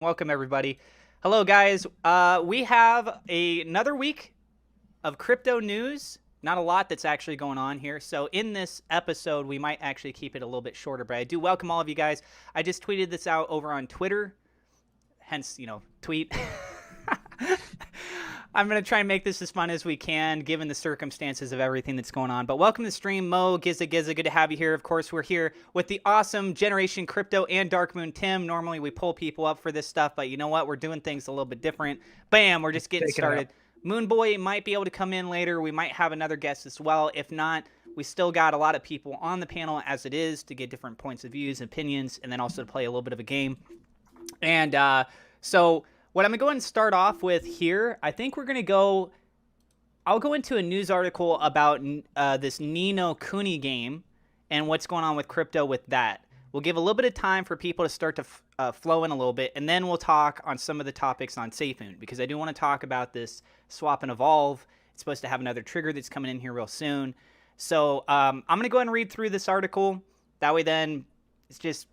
Welcome, everybody. Hello, guys. We have another week of crypto news. Not a lot that's actually going on here. So in this episode, we might actually keep it a little bit shorter, but I do welcome all of you guys. I just tweeted this out over on Twitter, hence, tweet. I'm going to try and make this as fun as we can, given the circumstances of everything that's going on. But welcome to the stream, Mo, Gizza, good to have you here. Of course, we're here with the awesome Generation Crypto and Dark Moon Tim. Normally, we pull people up for this stuff, but you know what? We're doing things a little bit different. Bam, we're just getting started. Moon Boy might be able to come in later. We might have another guest as well. If not, we still got a lot of people on the panel as it is to get different points of views, opinions, and then also to play a little bit of a game. And so what I'm going to go ahead and start off with here, I think we're going to go, I'll go into a news article about this Ni no Kuni game and what's going on with crypto with that. We'll give a little bit of time for people to start to flow in a little bit, and then we'll talk on some of the topics on SafeMoon, because I do want to talk about this swap and evolve. It's supposed to have another trigger that's coming in here real soon. So I'm going to go ahead and read through this article. That way then it's just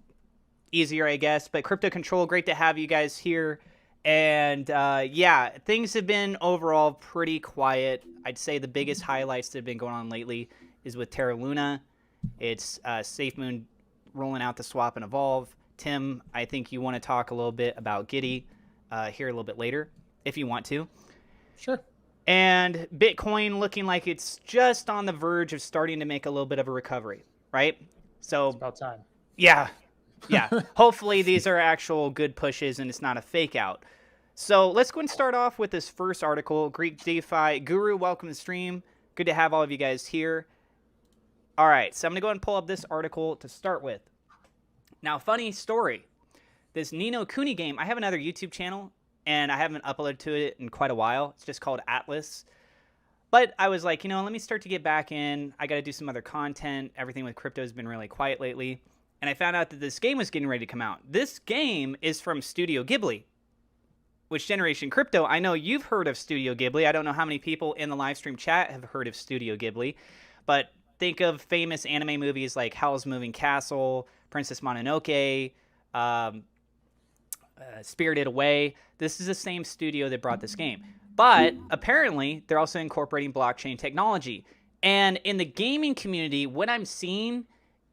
easier, I guess. But Crypto Control, great to have you guys here. And yeah, things have been overall pretty quiet. I'd say the biggest highlights that have been going on lately is with Terra Luna. It's SafeMoon rolling out the swap and evolve. Tim, I think you want to talk a little bit about Giddy here a little bit later, if you want to. Sure. And Bitcoin looking like it's just on the verge of starting to make a little bit of a recovery, right? So it's about time. Yeah. Hopefully these are actual good pushes and it's not a fake out. So let's go and start off with this first article. Greek DeFi Guru, welcome to the stream. Good to have all of you guys here. All right, so I'm going to go ahead and pull up this article to start with. Now, funny story. This Ni no Kuni game, I have another YouTube channel, and I haven't uploaded to it in quite a while. It's just called Atlas. But I was like, let me start to get back in. I got to do some other content. Everything with crypto has been really quiet lately. And I found out that this game was getting ready to come out. This game is from Studio Ghibli, which Generation Crypto, I know you've heard of Studio Ghibli. I don't know how many people in the live stream chat have heard of Studio Ghibli, but think of famous anime movies like Howl's Moving Castle, Princess Mononoke, Spirited Away. This is the same studio that brought this game. But apparently, they're also incorporating blockchain technology. And in the gaming community, what I'm seeing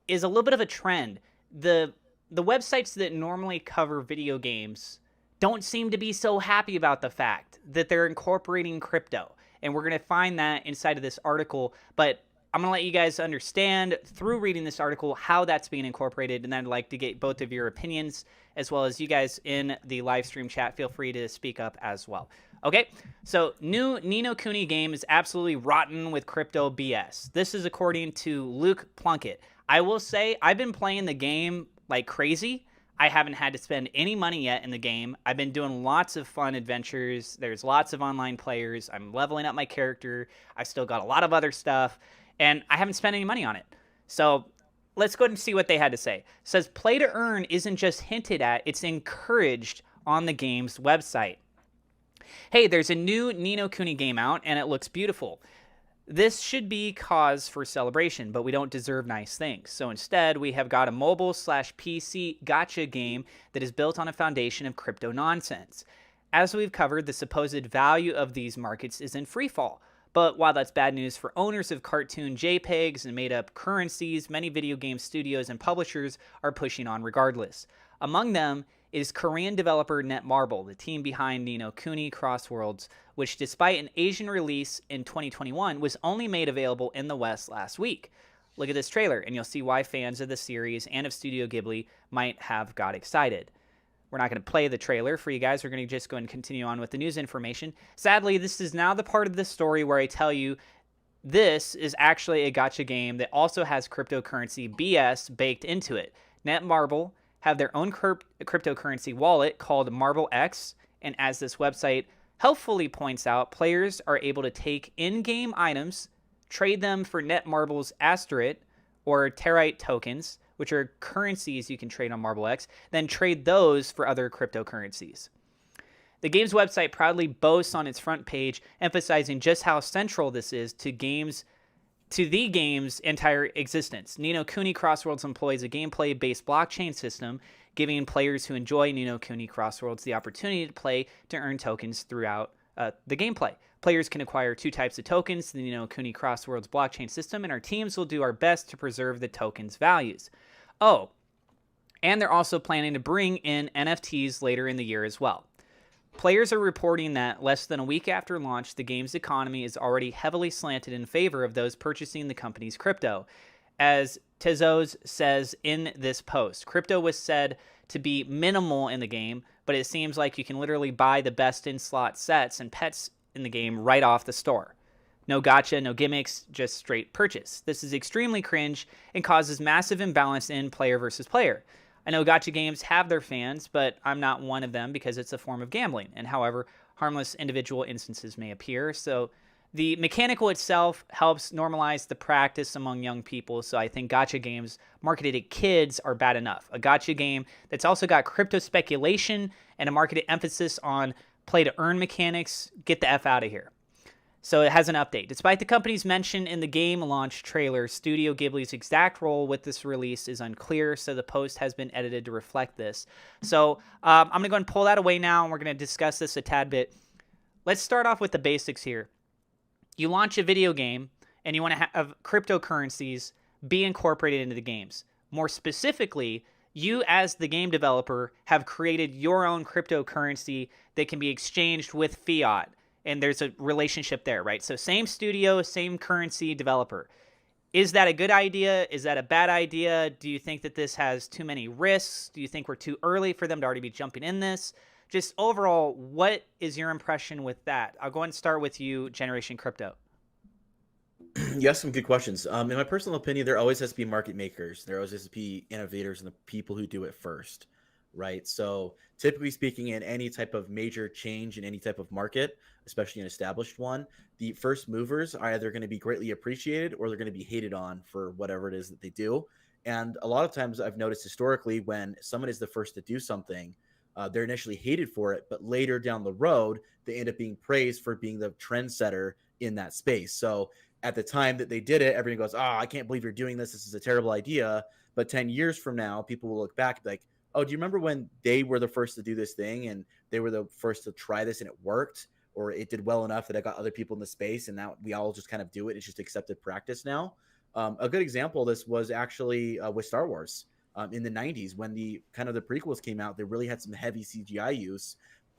is a little bit of a trend. The websites that normally cover video games don't seem to be so happy about the fact that they're incorporating crypto. And we're going to find that inside of this article. But I'm going to let you guys understand through reading this article how that's being incorporated. And then I'd like to get both of your opinions, as well as you guys in the live stream chat. Feel free to speak up as well. Okay, so new Ni no Kuni game is absolutely rotten with crypto BS. This is according to Luke Plunkett. I will say I've been playing the game like crazy. I haven't had to spend any money yet in the game. I've been doing lots of fun adventures. There's lots of online players. I'm leveling up my character. I've still got a lot of other stuff, and I haven't spent any money on it. So let's go ahead and see what they had to say. It says play to earn isn't just hinted at, it's encouraged on the game's website. Hey, there's a new Ni no Kuni game out, and it looks beautiful. This should be cause for celebration, but we don't deserve nice things. So instead, we have got a mobile/PC gacha game that is built on a foundation of crypto nonsense. As we've covered, the supposed value of these markets is in freefall. But while that's bad news for owners of cartoon JPEGs and made-up currencies, many video game studios and publishers are pushing on regardless. Among them is Korean developer Netmarble, the team behind Ni no Kuni Cross Worlds, which despite an Asian release in 2021 was only made available in the West last week. Look at this trailer and you'll see why fans of the series and of Studio Ghibli might have got excited. We're not going to play the trailer for you guys. We're going to just go and continue on with the news information. Sadly, this is now the part of the story where I tell you this is actually a gacha game that also has cryptocurrency BS baked into it. Netmarble have their own cryptocurrency wallet called Marble X, and as this website helpfully points out, players are able to take in-game items, trade them for Netmarble's Asteroid or Terite tokens, which are currencies you can trade on Marble X, then trade those for other cryptocurrencies. The game's website proudly boasts on its front page, emphasizing just how central this is to games to the game's entire existence. Ni no Kuni Crossworlds employs a gameplay-based blockchain system, giving players who enjoy Ni no Kuni Crossworlds the opportunity to play to earn tokens throughout the gameplay. Players can acquire 2 types of tokens to the Ni no Kuni Crossworlds blockchain system, and our teams will do our best to preserve the tokens' values. Oh, and they're also planning to bring in NFTs later in the year as well. Players are reporting that less than a week after launch, the game's economy is already heavily slanted in favor of those purchasing the company's crypto. As Tezos says in this post, crypto was said to be minimal in the game, but it seems like you can literally buy the best in-slot sets and pets in the game right off the store. No gotcha, no gimmicks, just straight purchase. This is extremely cringe and causes massive imbalance in player versus player. I know gacha games have their fans, but I'm not one of them because it's a form of gambling, and however harmless individual instances may appear. So the mechanical itself helps normalize the practice among young people, so I think gacha games marketed at kids are bad enough. A gacha game that's also got crypto speculation and a marketed emphasis on play-to-earn mechanics, get the F out of here. So it has an update. Despite the company's mention in the game launch trailer, Studio Ghibli's exact role with this release is unclear, so the post has been edited to reflect this. So I'm going to go and pull that away now, and we're going to discuss this a tad bit. Let's start off with the basics here. You launch a video game, and you want to have cryptocurrencies be incorporated into the games. More specifically, you as the game developer have created your own cryptocurrency that can be exchanged with fiat. And there's a relationship there, right? So same studio, same currency developer. Is that a good idea? Is that a bad idea? Do you think that this has too many risks? Do you think we're too early for them to already be jumping in this? Just overall, what is your impression with that? I'll go ahead and start with you, Generation Crypto. You asked some good questions. In my personal opinion, there always has to be market makers. There always has to be innovators and the people who do it first, right? So typically speaking, in any type of major change in any type of market, especially an established one, the first movers are either going to be greatly appreciated or they're going to be hated on for whatever it is that they do. And a lot of times I've noticed historically when someone is the first to do something, they're initially hated for it, but later down the road, they end up being praised for being the trendsetter in that space. So at the time that they did it, everyone goes, "Oh, I can't believe you're doing this. This is a terrible idea." But 10 years from now, people will look back and be like, "Oh, do you remember when they were the first to do this thing and they were the first to try this and it worked, or it did well enough that it got other people in the space and now we all just kind of do it. It's just accepted practice now." A good example of this was actually with Star Wars in the 90s when the kind of the prequels came out. They really had some heavy CGI use,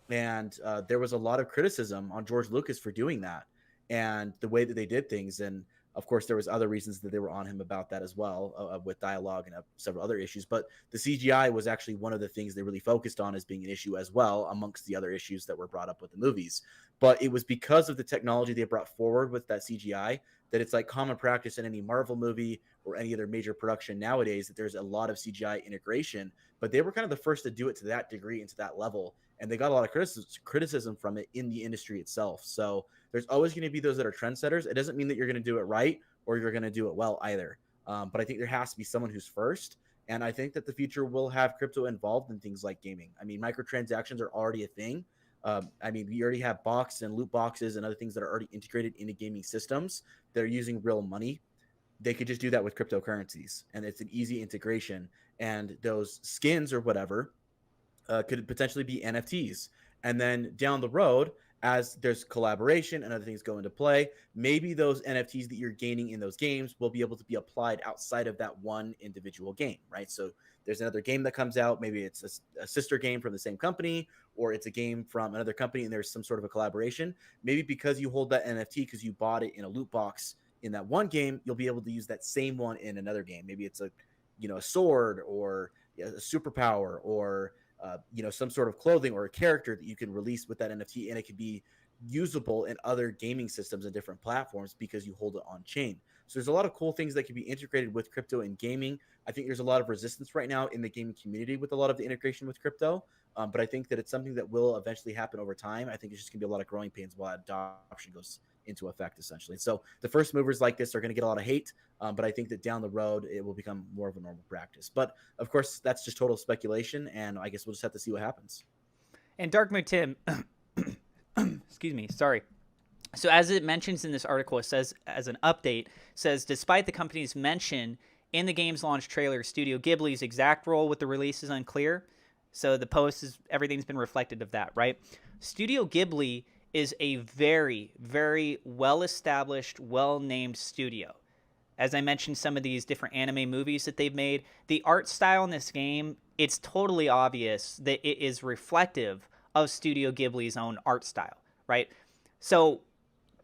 and there was a lot of criticism on George Lucas for doing that and the way that they did things. And of course, there was other reasons that they were on him about that as well, with dialogue and several other issues. But the CGI was actually one of the things they really focused on as being an issue as well, amongst the other issues that were brought up with the movies. But it was because of the technology they brought forward with that CGI that it's like common practice in any Marvel movie or any other major production nowadays that there's a lot of CGI integration. But they were kind of the first to do it to that degree and to that level. And they got a lot of criticism from it in the industry itself. So there's always going to be those that are trendsetters. It doesn't mean that you're going to do it right or you're going to do it well either. But I think there has to be someone who's first. And I think that the future will have crypto involved in things like gaming. I mean, microtransactions are already a thing. I mean, we already have box and loot boxes and other things that are already integrated into gaming systems that are using real money. They could just do that with cryptocurrencies, and it's an easy integration. And those skins or whatever could potentially be NFTs. And then down the road, as there's collaboration and other things go into play, maybe those NFTs that you're gaining in those games will be able to be applied outside of that one individual game, right? So there's another game that comes out, maybe it's a sister game from the same company, or it's a game from another company and there's some sort of a collaboration. Maybe because you hold that NFT because you bought it in a loot box in that one game, you'll be able to use that same one in another game. Maybe it's a sword or a superpower or some sort of clothing or a character that you can release with that NFT, and it could be usable in other gaming systems and different platforms because you hold it on chain. So there's a lot of cool things that can be integrated with crypto and gaming. I think there's a lot of resistance right now in the gaming community with a lot of the integration with crypto. But I think that it's something that will eventually happen over time. I think it's just going to be a lot of growing pains while adoption goes into effect, essentially. So the first movers like this are going to get a lot of hate, but I think that down the road, it will become more of a normal practice. But of course, that's just total speculation, and I guess we'll just have to see what happens. And Dark Moon Tim, excuse me, sorry. So as it mentions in this article, it says as an update, says despite the company's mention in the game's launch trailer, Studio Ghibli's exact role with the release is unclear. So the post is everything's been reflected of that, right? Studio Ghibli is a very, very well established, well named studio. As I mentioned, some of these different anime movies that they've made, the art style in this game, it's totally obvious that it is reflective of Studio Ghibli's own art style, right? So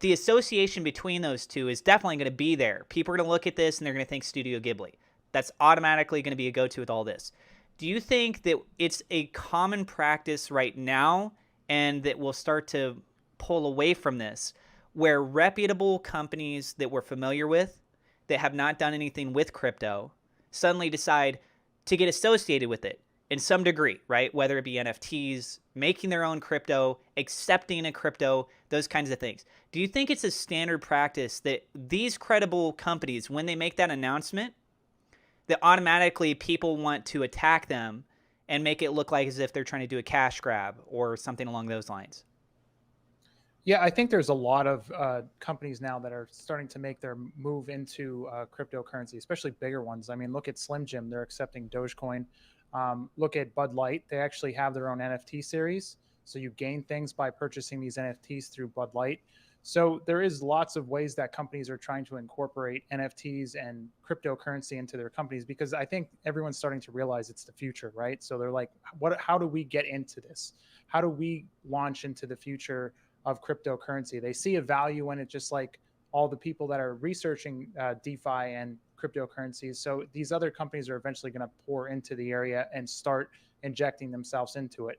the association between those two is definitely going to be there. People are going to look at this and they're going to think Studio Ghibli. That's automatically going to be a go-to with all this. Do you think that it's a common practice right now and that we'll start to pull away from this where reputable companies that we're familiar with that have not done anything with crypto suddenly decide to get associated with it in some degree, right? Whether it be NFTs, making their own crypto, accepting a crypto, those kinds of things. Do you think it's a standard practice that these credible companies, when they make that announcement, that automatically people want to attack them and make it look like as if they're trying to do a cash grab or something along those lines? Yeah, I think there's a lot of companies now that are starting to make their move into cryptocurrency, especially bigger ones. I mean, look at Slim Jim; they're accepting Dogecoin. Look at Bud Light; they actually have their own NFT series, so you gain things by purchasing these NFTs through Bud Light. So there is lots of ways that companies are trying to incorporate NFTs and cryptocurrency into their companies because I think everyone's starting to realize it's the future, right? So they're like, what? How do we get into this? How do we launch into the future of cryptocurrency? They see a value in it, just like all the people that are researching DeFi and cryptocurrencies. So these other companies are eventually going to pour into the area and start injecting themselves into it.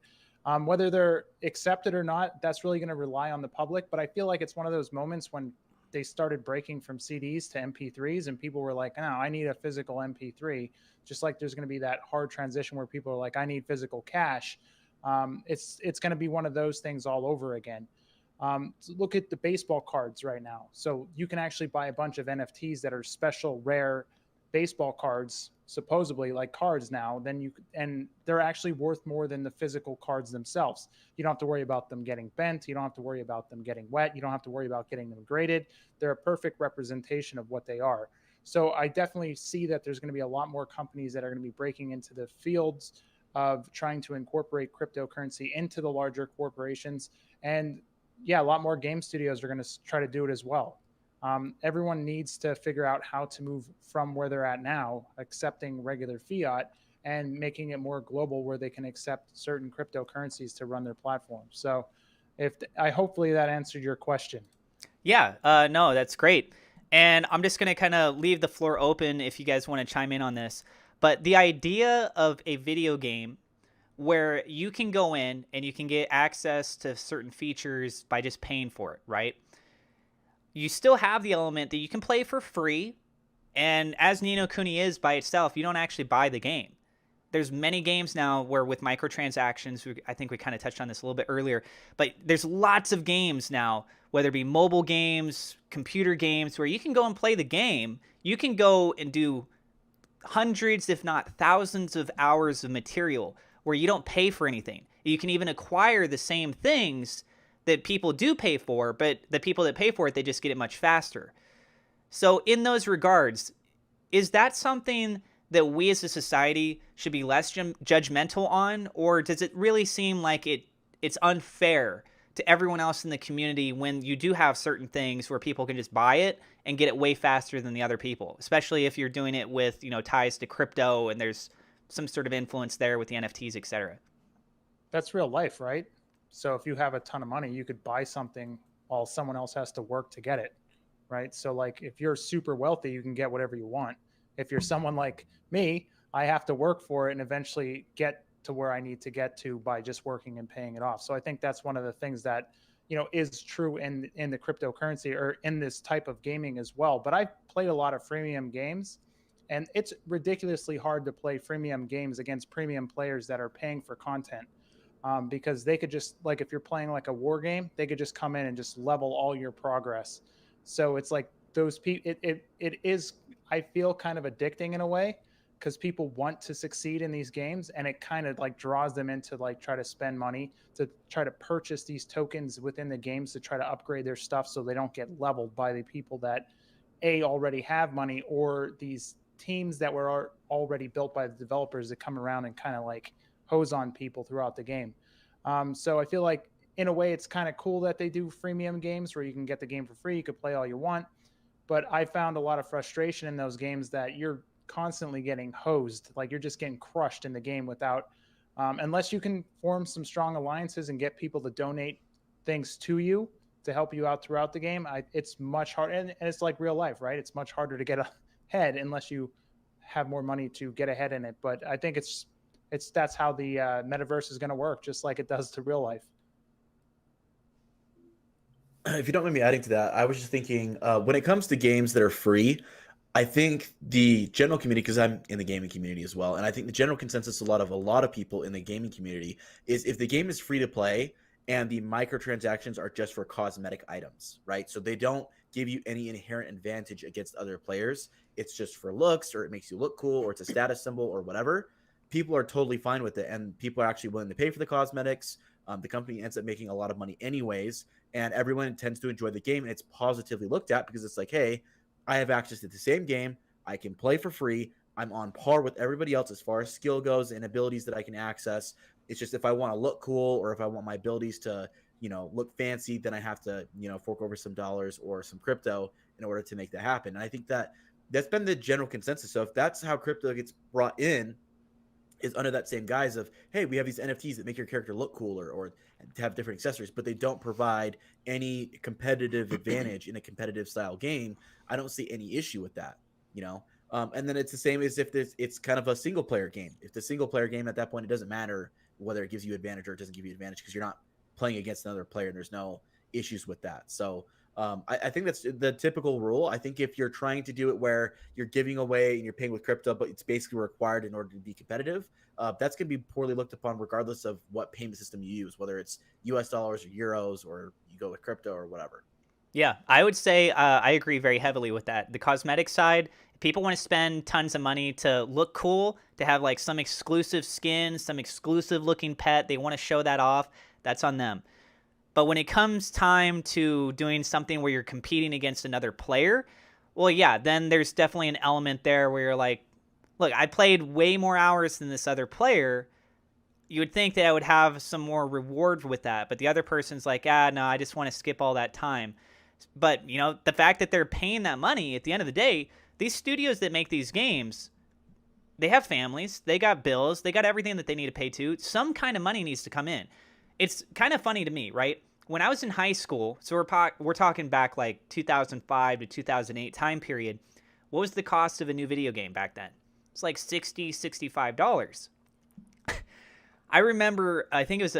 Whether they're accepted or not, that's really going to rely on the public. But I feel like it's one of those moments when they started breaking from CDs to MP3s, and people were like, "No, I need a physical MP3." Just like there's going to be that hard transition where people are like, "I need physical cash." It's going to be one of those things all over again. Look at the baseball cards right now. So you can actually buy a bunch of NFTs that are special, rare baseball cards, supposedly like cards now. And they're actually worth more than the physical cards themselves. You don't have to worry about them getting bent. You don't have to worry about them getting wet. You don't have to worry about getting them graded. They're a perfect representation of what they are. So I definitely see that there's going to be a lot more companies that are going to be breaking into the fields of trying to incorporate cryptocurrency into the larger corporations. And yeah, a lot more game studios are going to try to do it as well. Everyone needs to figure out how to move from where they're at now, accepting regular fiat, and making it more global where they can accept certain cryptocurrencies to run their platform. So, if I hopefully that answered your question. Yeah, no, that's great. And I'm just going to kind of leave the floor open if you guys want to chime in on this. But the idea of a video game where you can go in and you can get access to certain features by just paying for it, right? You still have the element that you can play for free. And as Ni no Kuni is by itself, you don't actually buy the game. There's many games now where with microtransactions, I think we kind of touched on this a little bit earlier, but there's lots of games now, whether it be mobile games, computer games, where you can go and play the game. You can go and do hundreds, if not thousands of hours of material where you don't pay for anything. You can even acquire the same things that people do pay for, but the people that pay for it, they just get it much faster. So in those regards, is that something that we as a society should be less judgmental on, or does it really seem like it's unfair to everyone else in the community when you do have certain things where people can just buy it and get it way faster than the other people, especially if you're doing it with, ties to crypto and there's some sort of influence there with the NFTs, etc. That's real life, right? So if you have a ton of money, you could buy something while someone else has to work to get it, right? So like if you're super wealthy, you can get whatever you want. If you're someone like me, I have to work for it and eventually get to where I need to get to by just working and paying it off. So I think that's one of the things that is true in the cryptocurrency or in this type of gaming as well. But I've played a lot of freemium games, and it's ridiculously hard to play freemium games against premium players that are paying for content. Because they could just, like, if you're playing like a war game, they could just come in and just level all your progress. So it's like those people, it is, I feel, kind of addicting in a way, because people want to succeed in these games, and it kind of like draws them into like try to spend money to try to purchase these tokens within the games to try to upgrade their stuff so they don't get leveled by the people that already have money, or these teams that were already built by the developers that come around and kind of like hose on people throughout the game. So I feel like in a way it's kind of cool that they do freemium games where you can get the game for free, you could play all you want. But I found a lot of frustration in those games that you're constantly getting hosed, like you're just getting crushed in the game without, unless you can form some strong alliances and get people to donate things to you to help you out throughout the game. It's much harder, and it's like real life, right? It's much harder to get ahead unless you have more money to get ahead in it. But I think that's how the metaverse is going to work, just like it does to real life. If you don't mind me adding to that, I was just thinking when it comes to games that are free, I think the general community, because I'm in the gaming community as well, and I think the general consensus a lot of people in the gaming community is if the game is free to play and the microtransactions are just for cosmetic items, right? So they don't give you any inherent advantage against other players. It's just for looks, or it makes you look cool, or it's a status symbol or whatever. People are totally fine with it, and people are actually willing to pay for the cosmetics. The company ends up making a lot of money anyways, and everyone tends to enjoy the game, and it's positively looked at because it's like, hey, I have access to the same game. I can play for free. I'm on par with everybody else as far as skill goes and abilities that I can access. It's just if I want to look cool, or if I want my abilities to, look fancy, then I have to, fork over some dollars or some crypto in order to make that happen. And I think that's been the general consensus. So if that's how crypto gets brought in, is under that same guise of, hey, we have these NFTs that make your character look cooler or to have different accessories, but they don't provide any competitive advantage in a competitive style game, I don't see any issue with that, and then it's the same as if it's kind of a single player game. If the single player game, at that point, it doesn't matter whether it gives you advantage or it doesn't give you advantage, because you're not playing against another player and there's no issues with that. So I think that's the typical rule. I think if you're trying to do it where you're giving away and you're paying with crypto, but it's basically required in order to be competitive, that's going to be poorly looked upon regardless of what payment system you use, whether it's US dollars or euros, or you go with crypto or whatever. Yeah, I would say I agree very heavily with that. The cosmetic side, people want to spend tons of money to look cool, to have like some exclusive skin, some exclusive looking pet. They want to show that off. That's on them. But when it comes time to doing something where you're competing against another player, well, yeah, then there's definitely an element there where you're like, look, I played way more hours than this other player. You would think that I would have some more reward with that. But the other person's like, no, I just want to skip all that time. But, the fact that they're paying that money, at the end of the day, these studios that make these games, they have families, they got bills, they got everything that they need to pay to. Some kind of money needs to come in. It's kind of funny to me, right? When I was in high school, so we're talking back like 2005 to 2008 time period, what was the cost of a new video game back then? It's like $60, $65. I remember, I think it was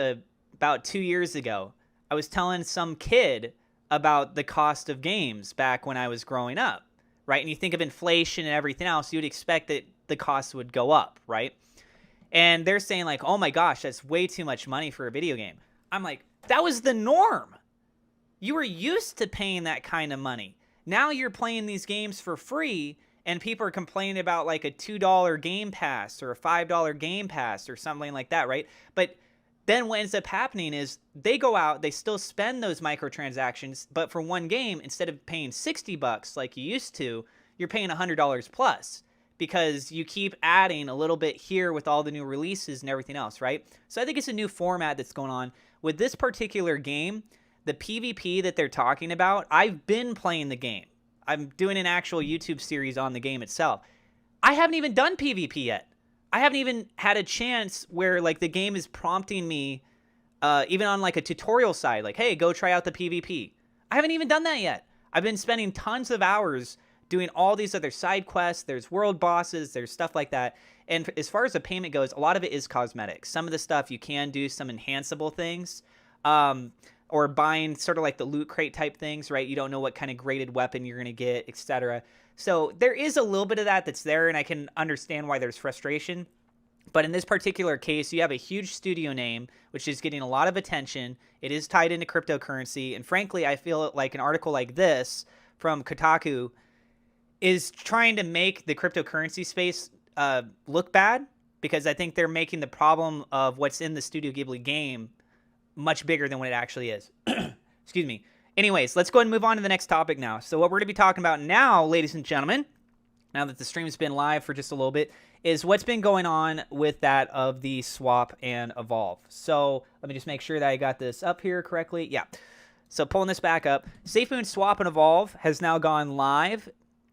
about 2 years ago, I was telling some kid about the cost of games back when I was growing up, right? And you think of inflation and everything else, you'd expect that the cost would go up, right? And they're saying like, oh my gosh, that's way too much money for a video game. I'm like, that was the norm. You were used to paying that kind of money. Now you're playing these games for free, and people are complaining about like a $2 game pass or a $5 game pass or something like that, right? But then what ends up happening is they go out, they still spend those microtransactions, but for one game, instead of paying $60 like you used to, you're paying $100 plus, because you keep adding a little bit here with all the new releases and everything else, right? So I think it's a new format that's going on. With this particular game, the PvP that they're talking about, I've been playing the game. I'm doing an actual YouTube series on the game itself. I haven't even done PvP yet. I haven't even had a chance where like the game is prompting me, even on like a tutorial side, like, hey, go try out the PvP. I haven't even done that yet. I've been spending tons of hours doing all these other side quests. There's world bosses, there's stuff like that. And as far as the payment goes, a lot of it is cosmetic. Some of the stuff you can do some enhanceable things, or buying sort of like the loot crate type things, right? You don't know what kind of graded weapon you're going to get, etc. So there is a little bit of that that's there, and I can understand why there's frustration. But in this particular case, you have a huge studio name, which is getting a lot of attention. It is tied into cryptocurrency. And frankly, I feel like an article like this from Kotaku is trying to make the cryptocurrency space look bad, because I think they're making the problem of what's in the Studio Ghibli game much bigger than what it actually is. Excuse me. Anyways, let's go ahead and move on to the next topic now. So what we're going to be talking about now, ladies and gentlemen, now that the stream's been live for just a little bit, is what's been going on with that of the swap and evolve. So let me just make sure that I got this up here correctly. Yeah. So pulling this back up, SafeMoon Swap and Evolve has now gone live.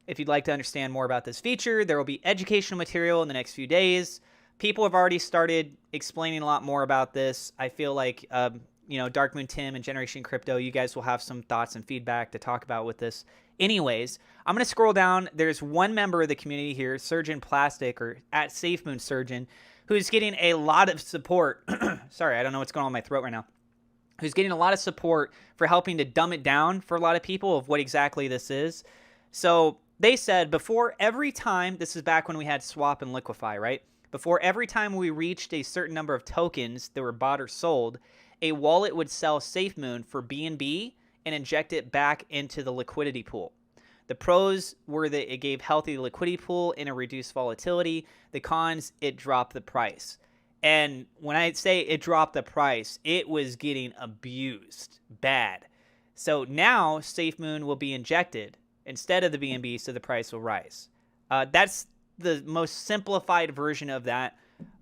If you'd like to understand more about this feature, there will be educational material in the next few days. People have already started explaining a lot more about this. I feel like, Darkmoon Tim and Generation Crypto, you guys will have some thoughts and feedback to talk about with this. Anyways, I'm going to scroll down. There's one member of the community here, Surgeon Plastic, or at SafeMoon Surgeon, who's getting a lot of support. Sorry, I don't know what's going on in my throat right now. Who's getting a lot of support for helping to dumb it down for a lot of people of what exactly this is. So they said before every time, this is back when we had swap and liquefy, right? Before every time we reached a certain number of tokens that were bought or sold, a wallet would sell SafeMoon for BNB and inject it back into the liquidity pool. The pros were that it gave healthy liquidity pool and a reduced volatility. The cons, it dropped the price. And when I say it dropped the price, it was getting abused bad. So now SafeMoon will be injected instead of the BNB, so the price will rise. That's the most simplified version of that.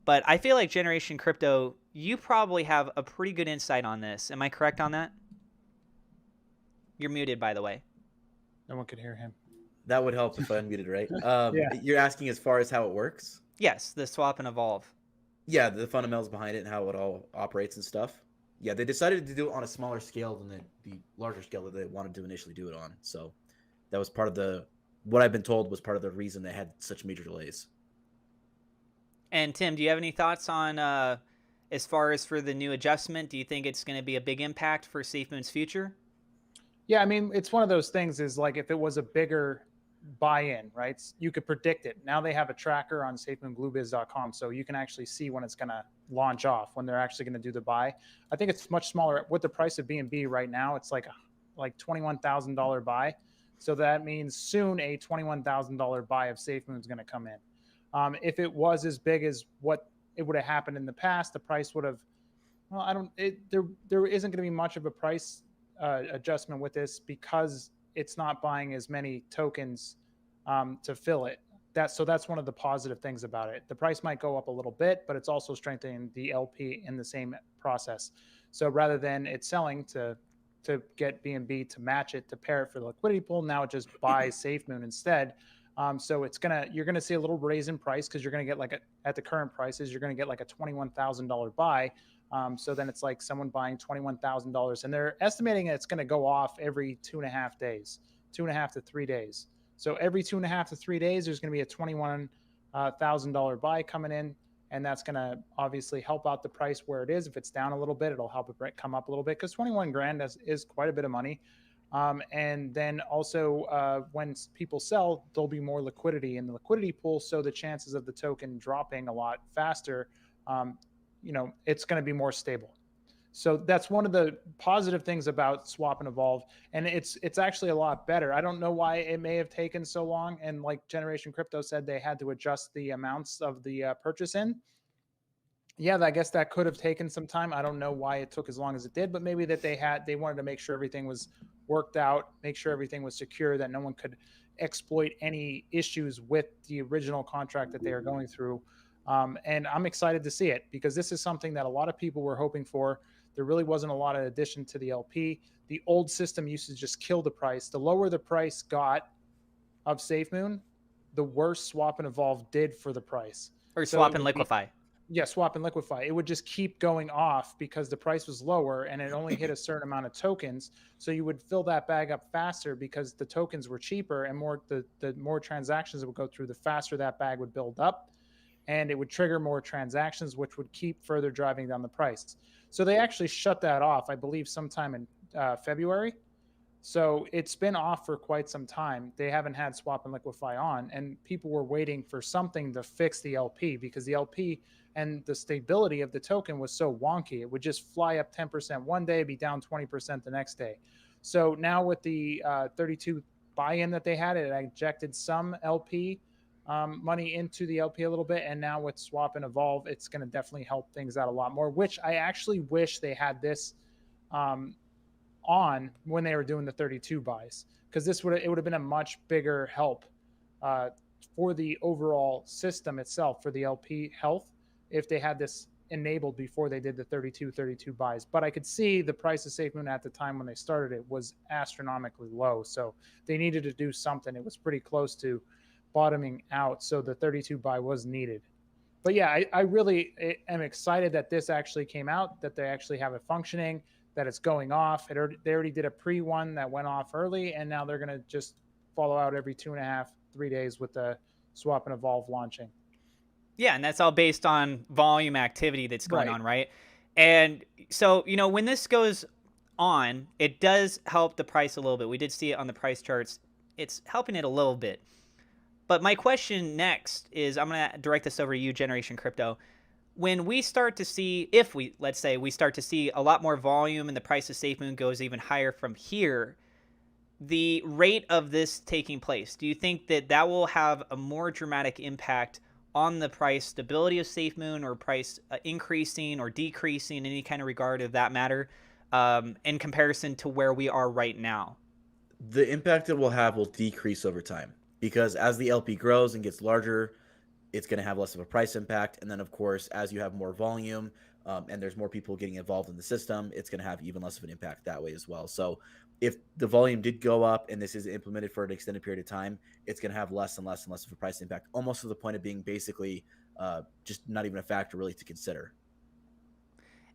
But I feel like Generation Crypto, you probably have a pretty good insight on this. Am I correct on that? You're muted, by the way. No one could hear him. That would help if I unmuted, right? Yeah. You're asking as far as how it works? Yes, the swap and evolve. Yeah, the fundamentals behind it and how it all operates and stuff. Yeah, they decided to do it on a smaller scale than the larger scale that they wanted to initially do it on. So that was part of what I've been told was part of the reason they had such major delays. And Tim, do you have any thoughts on as far as for the new adjustment? Do you think it's going to be a big impact for SafeMoon's future? Yeah, I mean, it's one of those things is like if it was a bigger buy-in, right? You could predict it. Now they have a tracker on safemoongluebiz.com, so you can actually see when it's going to launch off, when they're actually going to do the buy. I think it's much smaller. With the price of BNB right now, it's like $21,000 buy. So that means soon a $21,000 buy of SafeMoon is going to come in. If it was as big as what it would have happened in the past, the price would have, there isn't going to be much of a price adjustment with this because it's not buying as many tokens to fill it. So that's one of the positive things about it. The price might go up a little bit, but it's also strengthening the LP in the same process. So rather than it selling to get BNB to match it, to pair it for the liquidity pool, now it just buys SafeMoon instead. So you're gonna see a little raise in price because you're gonna get at the current prices, you're gonna get like a $21,000 buy. So then it's like someone buying $21,000, and they're estimating it's going to go off every 2.5 days, 2.5 to 3 days. So every 2.5 to 3 days, there's going to be a $21,000 buy coming in, and that's going to obviously help out the price where it is. If it's down a little bit, it'll help it come up a little bit because 21 grand is quite a bit of money. And then also when people sell, there'll be more liquidity in the liquidity pool, so the chances of the token dropping a lot faster. It's going to be more stable. So that's one of the positive things about swap and evolve. And it's actually a lot better. I don't know why it may have taken so long. And like Generation Crypto said, they had to adjust the amounts of the purchase in. Yeah, I guess that could have taken some time. I don't know why it took as long as it did, but maybe that they wanted to make sure everything was worked out, make sure everything was secure, that no one could exploit any issues with the original contract that they are going through. And I'm excited to see it because this is something that a lot of people were hoping for. There really wasn't a lot of addition to the LP. The old system used to just kill the price. The lower the price got of SafeMoon, the worse swap and evolve did for the price. Or swap and liquefy. Yeah, swap and liquefy. It would just keep going off because the price was lower and it only hit a certain amount of tokens. So you would fill that bag up faster because the tokens were cheaper, and the more transactions that would go through, the faster that bag would build up. And it would trigger more transactions, which would keep further driving down the price. So they actually shut that off, I believe, sometime in February. So it's been off for quite some time. They haven't had swap and liquefy on, and people were waiting for something to fix the LP because the LP and the stability of the token was so wonky. It would just fly up 10% one day, be down 20% the next day. So now with the 32 buy-in that they had, it injected some LP money into the LP a little bit, and now with swap and evolve, it's going to definitely help things out a lot more. Which I actually wish they had this um, on when they were doing the 32 buys, because this would have been a much bigger help uh, for the overall system itself, for the LP health, if they had this enabled before they did the 32 buys. But I could see the price of SafeMoon at the time when they started it was astronomically low, so they needed to do something. It was pretty close to bottoming out, so the 32 buy was needed. But yeah, I really am excited that this actually came out, that they actually have it functioning, that it's going off. They already did a pre one that went off early, and now they're going to just follow out every 2.5, 3 days with the swap and evolve launching. Yeah, and that's all based on volume activity that's going Right. on, right? And so, when this goes on, it does help the price a little bit. We did see it on the price charts. It's helping it a little bit. But my question next is, I'm going to direct this over to you, Generation Crypto. When we start to see, let's say we start to see a lot more volume and the price of SafeMoon goes even higher from here, the rate of this taking place, do you think that that will have a more dramatic impact on the price stability of SafeMoon, or price increasing or decreasing in any kind of regard of that matter, in comparison to where we are right now? The impact it will have will decrease over time, because as the LP grows and gets larger, it's going to have less of a price impact. And then, of course, as you have more volume and there's more people getting involved in the system, it's going to have even less of an impact that way as well. So if the volume did go up and this is implemented for an extended period of time, it's going to have less and less and less of a price impact, almost to the point of being basically just not even a factor really to consider.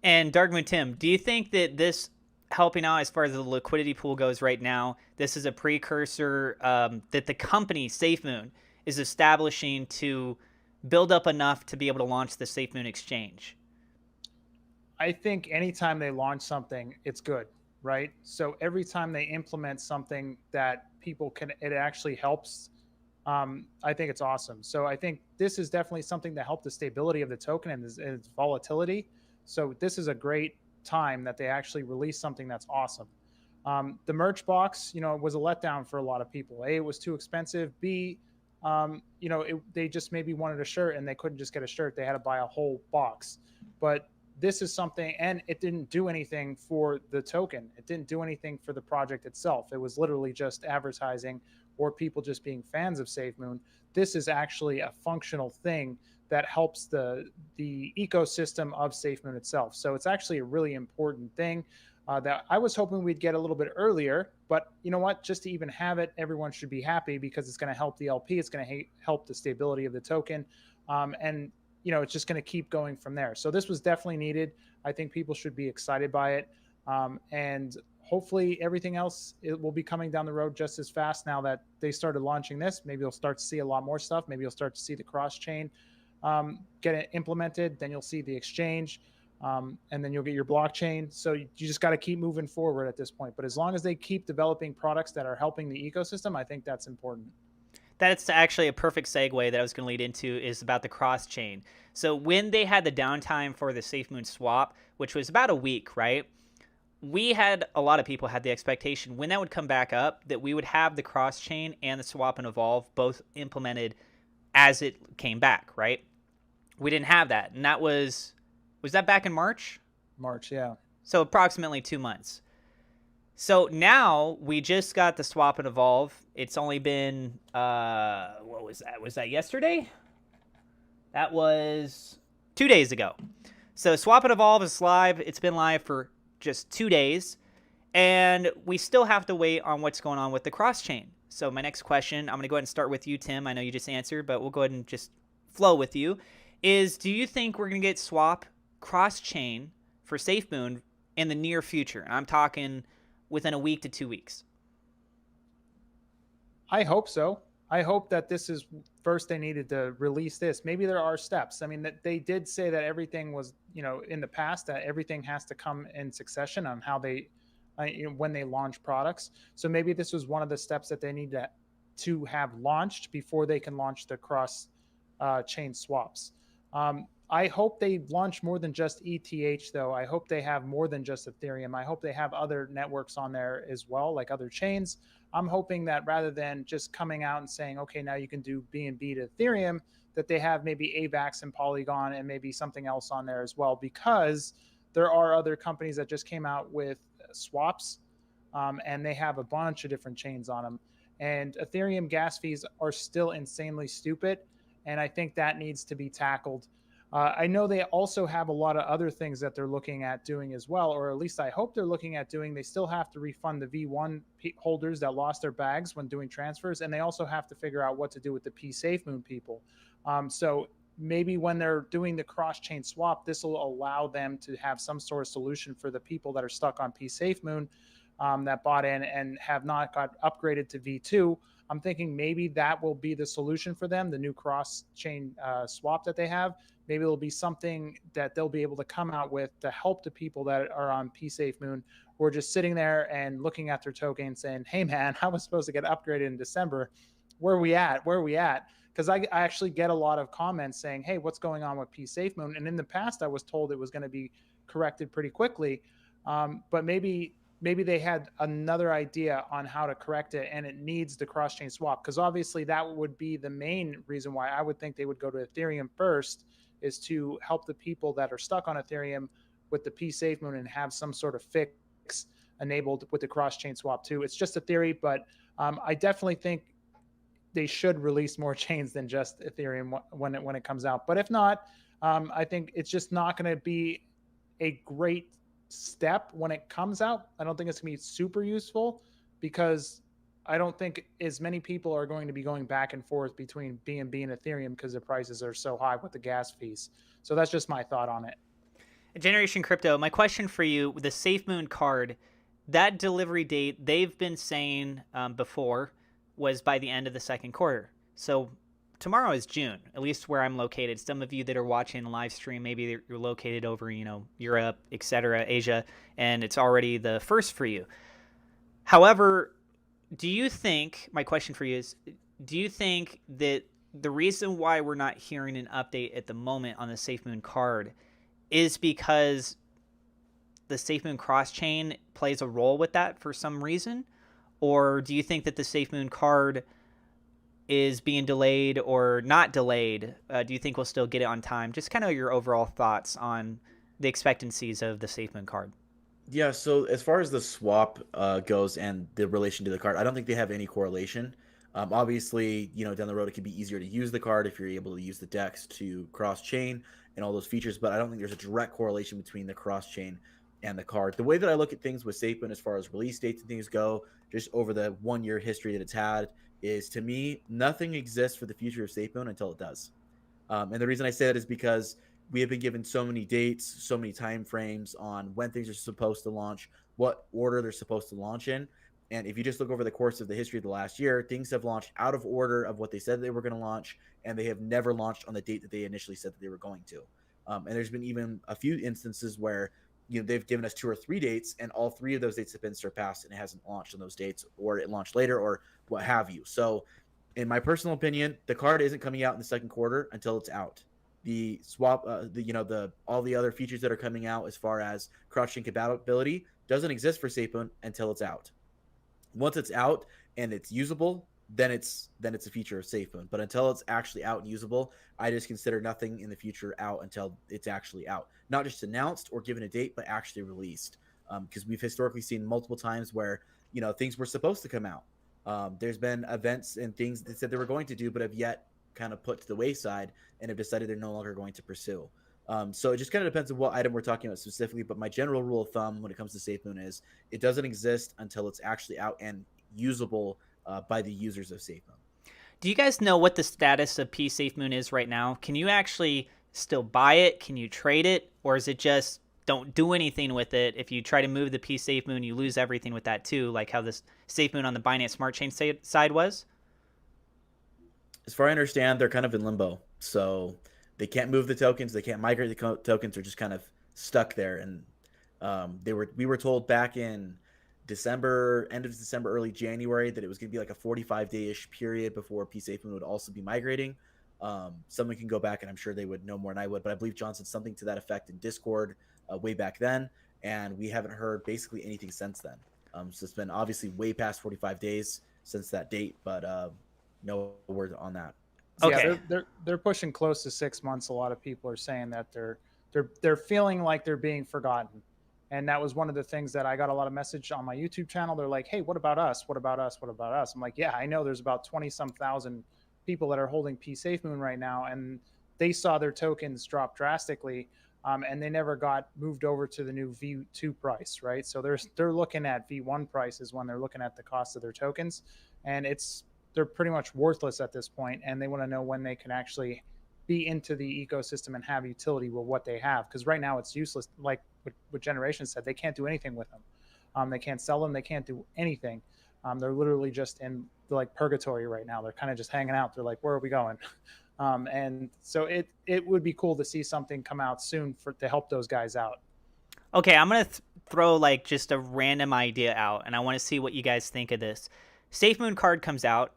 And Darkmoon Tim, do you think that this helping out as far as the liquidity pool goes right now, this is a precursor that the company SafeMoon is establishing to build up enough to be able to launch the SafeMoon exchange? I think anytime they launch something, it's good, right? So every time they implement something that people can, it actually helps. I think it's awesome. So I think this is definitely something that helped the stability of the token and its volatility. So this is a great time that they actually release something that's awesome. The merch box, was a letdown for a lot of people. A, it was too expensive. B, they just maybe wanted a shirt and they couldn't just get a shirt. They had to buy a whole box. But this is something, and it didn't do anything for the token. It didn't do anything for the project itself. It was literally just advertising or people just being fans of SafeMoon. This is actually a functional thing that helps the ecosystem of SafeMoon itself. So it's actually a really important thing that I was hoping we'd get a little bit earlier. But you know what? Just to even have it, everyone should be happy because it's going to help the LP. It's going to help the stability of the token. And it's just going to keep going from there. So this was definitely needed. I think people should be excited by it. And hopefully everything else, it will be coming down the road just as fast now that they started launching this. Maybe you'll start to see a lot more stuff. Maybe you'll start to see the cross chain get it implemented. Then you'll see the exchange, and then you'll get your blockchain. So you just got to keep moving forward at this point. But as long as they keep developing products that are helping the ecosystem, I think that's important. That's actually a perfect segue that I was going to lead into, is about the cross chain. So when they had the downtime for the SafeMoon swap, which was about a week, right? A lot of people had the expectation when that would come back up that we would have the cross chain and the swap and evolve both implemented as it came back, right? We didn't have that. And that was that back in March? March, yeah. So approximately 2 months. So now we just got the swap and evolve. It's only been, what was that? Was that yesterday? That was 2 days ago. So swap and evolve is live. It's been live for just 2 days. And we still have to wait on what's going on with the cross chain. So my next question, I'm going to go ahead and start with you, Tim. I know you just answered, but we'll go ahead and just flow with you. Is, do you think we're going to get swap cross chain for SafeMoon in the near future? And I'm talking within a week to 2 weeks. I hope so. I hope that this is first they needed to release this. Maybe there are steps. I mean, that they did say that everything was, in the past, that everything has to come in succession on how they, when they launch products. So maybe this was one of the steps that they need to have launched before they can launch the cross chain swaps. I hope they launch more than just ETH, though. I hope they have more than just Ethereum. I hope they have other networks on there as well, like other chains. I'm hoping that rather than just coming out and saying, okay, now you can do BNB to Ethereum, that they have maybe AVAX and Polygon and maybe something else on there as well, because there are other companies that just came out with swaps, and they have a bunch of different chains on them. And Ethereum gas fees are still insanely stupid. And I think that needs to be tackled. I know they also have a lot of other things that they're looking at doing as well, or at least I hope they're looking at doing. They still have to refund the V1 holders that lost their bags when doing transfers, and they also have to figure out what to do with the P SafeMoon people. So maybe when they're doing the cross-chain swap, this will allow them to have some sort of solution for the people that are stuck on P SafeMoon, that bought in and have not got upgraded to V2. I'm thinking maybe that will be the solution for them, the new cross-chain swap that they have. Maybe it'll be something that they'll be able to come out with to help the people that are on P SafeMoon, who are just sitting there and looking at their token saying, hey, man, I was supposed to get upgraded in December. Where are we at? Where are we at? Because I actually get a lot of comments saying, hey, what's going on with P SafeMoon? And in the past, I was told it was going to be corrected pretty quickly. But maybe they had another idea on how to correct it, and it needs the cross-chain swap, because obviously that would be the main reason why I would think they would go to Ethereum first, is to help the people that are stuck on Ethereum with the P SafeMoon and have some sort of fix enabled with the cross-chain swap too. It's just a theory, but I definitely think they should release more chains than just Ethereum when it comes out. But if not, I think it's just not going to be a great step when it comes out. I don't think it's going to be super useful, because I don't think as many people are going to be going back and forth between BNB and Ethereum because the prices are so high with the gas fees. So that's just my thought on it. Generation Crypto, my question for you, the SafeMoon card, that delivery date they've been saying before was by the end of the second quarter. So tomorrow is June, at least where I'm located. Some of you that are watching the live stream, maybe you're located over, Europe, etc., Asia, and it's already the first for you. However, my question for you is, do you think that the reason why we're not hearing an update at the moment on the SafeMoon card is because the SafeMoon cross-chain plays a role with that for some reason? Or do you think that the SafeMoon card is being delayed or not delayed? Do you think we'll still get it on time? Just kind of your overall thoughts on the expectancies of the SafeMoon card. Yeah, so as far as the swap goes and the relation to the card, I don't think they have any correlation. Obviously, down the road, it could be easier to use the card if you're able to use the DEX to cross-chain and all those features, but I don't think there's a direct correlation between the cross-chain and the card. The way that I look at things with SafeMoon as far as release dates and things go, just over the 1-year history that it's had, is, to me, nothing exists for the future of SafeMoon until it does. And the reason I say that is because we have been given so many dates, so many time frames on when things are supposed to launch, what order they're supposed to launch in. And if you just look over the course of the history of the last year, things have launched out of order of what they said they were going to launch, and they have never launched on the date that they initially said that they were going to. And there's been even a few instances where they've given us 2 or 3 dates, and all 3 of those dates have been surpassed, and it hasn't launched on those dates, or it launched later, or what have you. So, in my personal opinion, the card isn't coming out in the second quarter until it's out. The swap, all the other features that are coming out as far as cross-chain compatibility doesn't exist for SafeMoon until it's out. Once it's out and it's usable, then it's a feature of SafeMoon. But until it's actually out and usable, I just consider nothing in the future out until it's actually out. Not just announced or given a date, but actually released. Because we've historically seen multiple times where things were supposed to come out. There's been events and things that said they were going to do, but have yet kind of put to the wayside and have decided they're no longer going to pursue. So it just kind of depends on what item we're talking about specifically. But my general rule of thumb when it comes to SafeMoon is it doesn't exist until it's actually out and usable by the users of SafeMoon. Do you guys know what the status of P SafeMoon is right now? Can you actually still buy it? Can you trade it? Or is it just don't do anything with it? If you try to move the P SafeMoon, you lose everything with that too, like how this SafeMoon on the Binance Smart Chain side was? As far as I understand, they're kind of in limbo. So they can't move the tokens. They can't migrate the tokens. They're just kind of stuck there. And we were told back in December, end of December, early January, that it was going to be like a 45-day-ish period before P SafeMoon would also be migrating. Someone can go back and I'm sure they would know more than I would, but I believe John said something to that effect in Discord way back then, and we haven't heard basically anything since then. So it's been obviously way past 45 days since that date, but no word on that. So Okay. yeah, they're pushing close to 6 months. A lot of people are saying that they're feeling like they're being forgotten, and that was one of the things that I got a lot of message on my YouTube channel. They're like, "Hey, what about us? What about us? What about us?" I'm like, "Yeah, I know. There's about 20 some thousand people that are holding P SafeMoon right now, and they saw their tokens drop drastically, and they never got moved over to the new V2 price, right? So they're looking at V1 prices when they're looking at the cost of their tokens, and they're pretty much worthless at this point, and they want to know when they can actually be into the ecosystem and have utility with what they have, because right now it's useless. Like what Generation said, they can't do anything with them. They can't sell them. They can't do anything. They're literally just in like purgatory right now. They're kind of just hanging out. They're like, where are we going? And so it would be cool to see something come out soon to help those guys out. Okay, I'm gonna throw like just a random idea out, and I want to see what you guys think of this. SafeMoon card comes out.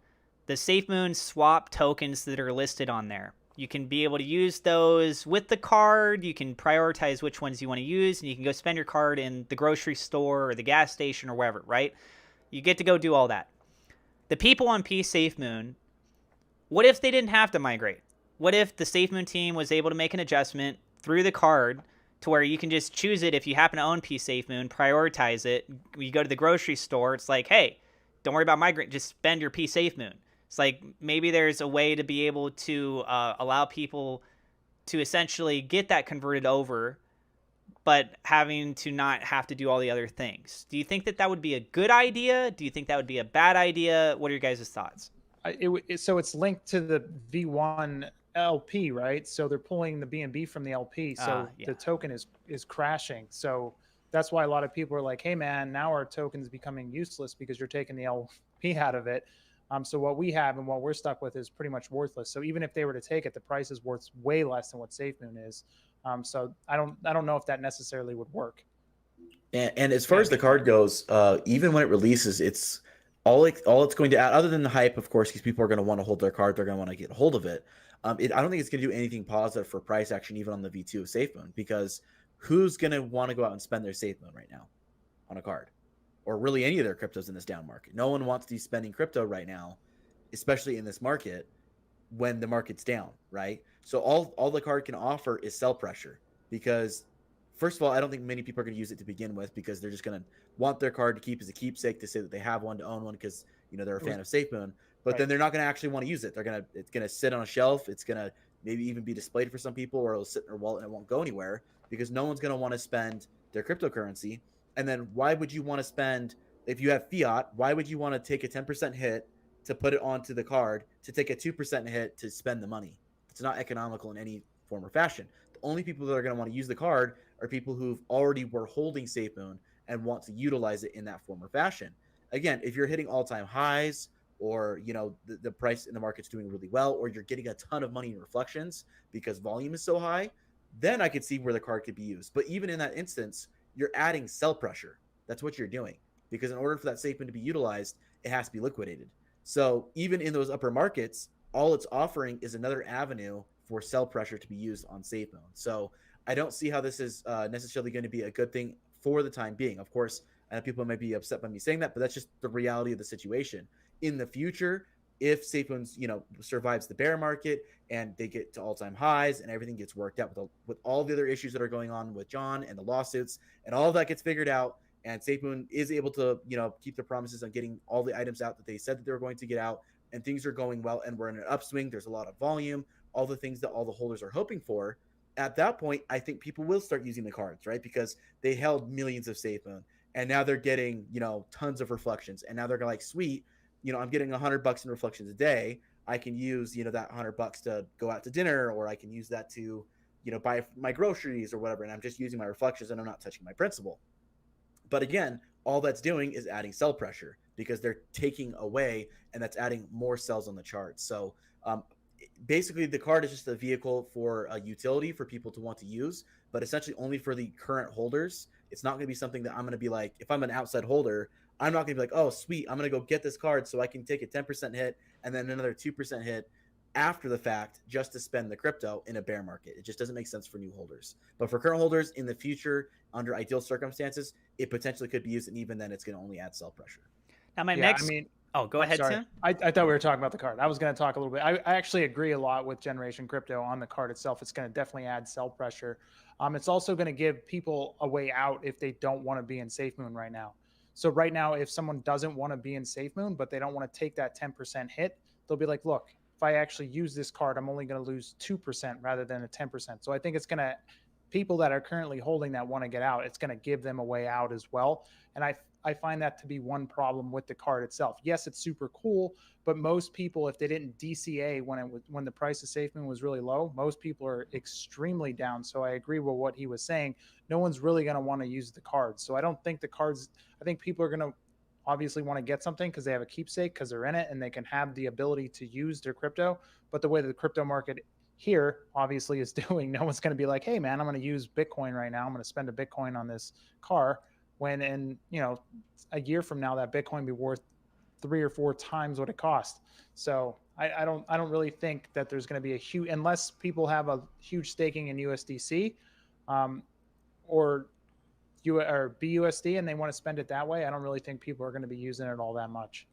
The SafeMoon swap tokens that are listed on there. You can be able to use those with the card. You can prioritize which ones you want to use, and you can go spend your card in the grocery store or the gas station or wherever, right? You get to go do all that. The people on P SafeMoon, what if they didn't have to migrate? What if the SafeMoon team was able to make an adjustment through the card to where you can just choose it if you happen to own P SafeMoon, prioritize it. You go to the grocery store, it's like, hey, don't worry about migrating, just spend your P SafeMoon. It's like maybe there's a way to be able to allow people to essentially get that converted over, but having to not have to do all the other things. Do you think that that would be a good idea? Do you think that would be a bad idea? What are your guys' thoughts? So it's linked to the V1 LP, right? So they're pulling the BNB from the LP, so Yeah. the token is crashing. So that's why a lot of people are like, "Hey, man, now our token is becoming useless because you're taking the LP out of it." So what we have and what we're stuck with is pretty much worthless. So even if they were to take it, the price is worth way less than what SafeMoon is. So I don't know if that necessarily would work. And as far as the card goes, even when it releases, it's all it's going to add, other than the hype, of course, because people are going to want to hold their card, they're going to want to get a hold of it. I don't think it's going to do anything positive for price action, even on the V2 of SafeMoon, because who's going to want to go out and spend their SafeMoon right now on a card, or really any of their cryptos in this down market? No one wants to be spending crypto right now, especially in this market when the market's down, right? So all the card can offer is sell pressure, because first of all, I don't think many people are going to use it to begin with, because they're just going to want their card to keep as a keepsake, to say that they have one, to own one, because they're a fan of SafeMoon. But then they're not going to actually want to use it. It's going to sit on a shelf. It's going to maybe even be displayed for some people, or it'll sit in their wallet and it won't go anywhere, because no one's going to want to spend their cryptocurrency. And then why would you want to spend, if you have fiat, why would you want to take a 10% hit to put it onto the card, to take a 2% hit to spend the money? It's not economical in any form or fashion. The only people that are going to want to use the card are people who've already were holding SafeMoon and want to utilize it in that form or fashion. Again, if you're hitting all-time highs, or the price in the market's doing really well, or you're getting a ton of money in reflections because volume is so high, then I could see where the card could be used. But even in that instance, you're adding sell pressure. That's what you're doing, because in order for that SafeMoon to be utilized, it has to be liquidated. So even in those upper markets, all it's offering is another avenue for sell pressure to be used on SafeMoon. So I don't see how this is necessarily going to be a good thing for the time being. Of course, I know people might be upset by me saying that, but that's just the reality of the situation. In the future, if SafeMoon, survives the bear market and they get to all-time highs and everything gets worked out with all the other issues that are going on with John and the lawsuits, and all of that gets figured out, and SafeMoon is able to, keep their promises on getting all the items out that they said that they were going to get out, and things are going well, and we're in an upswing, there's a lot of volume, all the things that all the holders are hoping for. At that point, I think people will start using the cards, right? Because they held millions of SafeMoon, and now they're getting, tons of reflections, and now they're like, sweet, I'm getting $100 in reflections a day. I can use, that $100 to go out to dinner, or I can use that to, buy my groceries or whatever. And I'm just using my reflections and I'm not touching my principal. But again, all that's doing is adding sell pressure, because they're taking away, and that's adding more sells on the chart. So basically the card is just a vehicle for a utility for people to want to use, but essentially only for the current holders. It's not going to be something that I'm going to be like, if I'm an outside holder, I'm not going to be like, oh, sweet, I'm going to go get this card so I can take a 10% hit and then another 2% hit after the fact just to spend the crypto in a bear market. It just doesn't make sense for new holders. But for current holders in the future, under ideal circumstances, it potentially could be used, and even then, it's going to only add sell pressure. Now, my Yeah, I next. mean, Oh, go I'm ahead, sorry. Tim. I thought we were talking about the card. I was going to talk a little bit. I actually agree a lot with Generation Crypto on the card itself. It's going to definitely add sell pressure. It's also going to give people a way out if they don't want to be in SafeMoon right now. So right now, if someone doesn't want to be in SafeMoon, but they don't want to take that 10% hit, they'll be like, look, if I actually use this card, I'm only going to lose 2% rather than a 10%. So I think it's going to, people that are currently holding that want to get out, it's going to give them a way out as well. And I find that to be one problem with the card itself. Yes, it's super cool, but most people, if they didn't DCA when the price of SafeMoon was really low, most people are extremely down. So I agree with what he was saying. No one's really going to want to use the cards. So I don't think the cards. I think people are going to obviously want to get something because they have a keepsake, because they're in it and they can have the ability to use their crypto. But the way the crypto market here obviously is doing, no one's going to be like, hey man, I'm going to use Bitcoin right now, I'm going to spend a Bitcoin on this car, when in a year from now that Bitcoin be worth 3 or 4 times what it cost. So I don't really think that there's going to be a huge, unless people have a huge staking in USDC or BUSD and they want to spend it that way. I don't really think people are going to be using it all that much.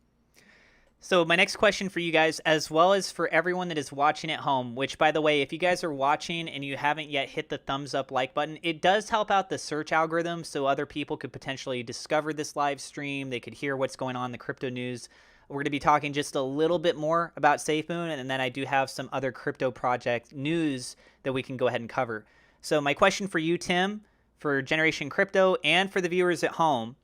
So my next question for you guys, as well as for everyone that is watching at home, which, by the way, if you guys are watching and you haven't yet hit the thumbs up like button, it does help out the search algorithm, so other people could potentially discover this live stream. They could hear what's going on in the crypto news. We're going to be talking just a little bit more about SafeMoon, and then I do have some other crypto project news that we can go ahead and cover. So my question for you, Tim, for Generation Crypto and for the viewers at home,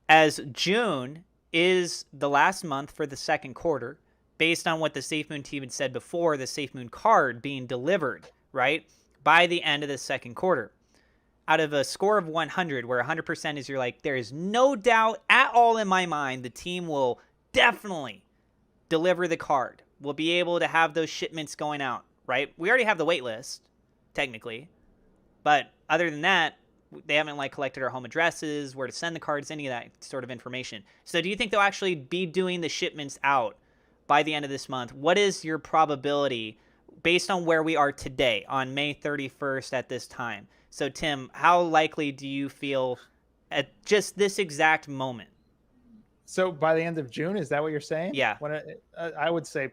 as June is the last month for the second quarter, based on what the SafeMoon team had said before, the SafeMoon card being delivered, right, by the end of the second quarter. Out of a score of 100, where 100% is you're like, there is no doubt at all in my mind the team will definitely deliver the card. We'll be able to have those shipments going out, right? We already have the wait list, technically. But other than that, they haven't collected our home addresses, where to send the cards, any of that sort of information. So do you think they'll actually be doing the shipments out by the end of this month? What is your probability based on where we are today on May 31st at this time? So Tim, how likely do you feel at just this exact moment? So by the end of June, is that what you're saying? Yeah. I would say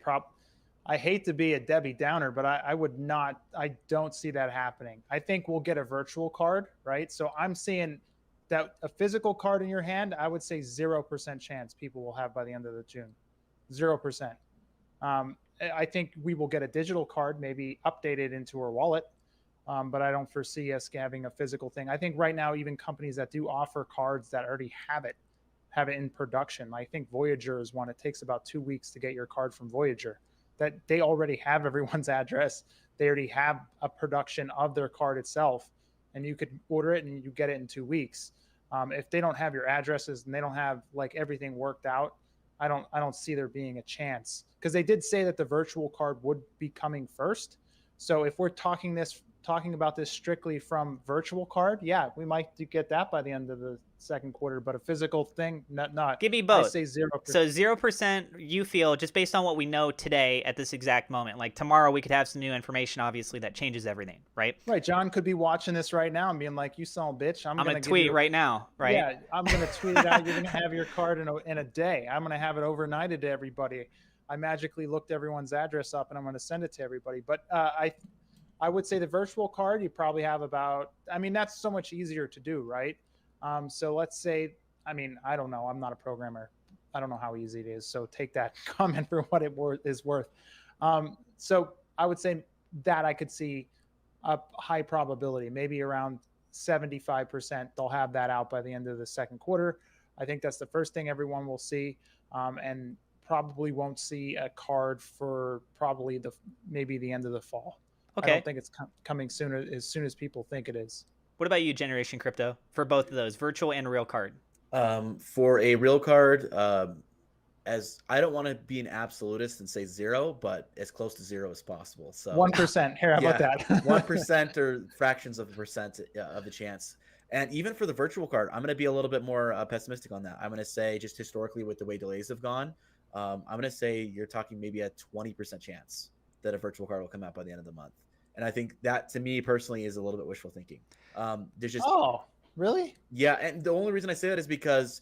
I hate to be a Debbie Downer, but I don't see that happening. I think we'll get a virtual card, right? So I'm seeing that a physical card in your hand, I would say 0% chance people will have by the end of the June. 0%. I think we will get a digital card, maybe updated into our wallet, but I don't foresee us having a physical thing. I think right now, even companies that do offer cards that already have it in production. I think Voyager is one. It takes about 2 weeks to get your card from Voyager. That they already have everyone's address. They already have a production of their card itself, and you could order it and you get it in 2 weeks. If they don't have your addresses and they don't have everything worked out, I don't see there being a chance, because they did say that the virtual card would be coming first. So if we're talking about this strictly from virtual card, yeah, we might get that by the end of the second quarter, but a physical thing, not. Give me both. I say 0%. So 0% you feel, just based on what we know today at this exact moment. Like tomorrow we could have some new information, obviously, that changes everything, right? Right. John could be watching this right now and being like, you son of a bitch. I'm going to tweet right now, right? Yeah, I'm going to tweet it out. You're going to have your card in a day. I'm going to have it overnighted to everybody. I magically looked everyone's address up and I'm going to send it to everybody. But I would say the virtual card, you probably have about, that's so much easier to do, right? So let's say, I don't know. I'm not a programmer. I don't know how easy it is. So take that comment for what it is worth. So I would say that I could see a high probability, maybe around 75%. They'll have that out by the end of the second quarter. I think that's the first thing everyone will see. And probably won't see a card for probably maybe the end of the fall. Okay. I don't think it's coming as soon as people think it is. What about you, Generation Crypto, for both of those, virtual and real card? For a real card, as I don't want to be an absolutist and say 0, but as close to 0 as possible. So 1%. Here, how about that? 1% or fractions of a percent of the chance. And even for the virtual card, I'm going to be a little bit more pessimistic on that. I'm going to say, just historically with the way delays have gone, I'm going to say you're talking maybe a 20% chance that a virtual card will come out by the end of the month. And I think that, to me personally, is a little bit wishful thinking. There's just, Oh, really? yeah. And the only reason I say that is because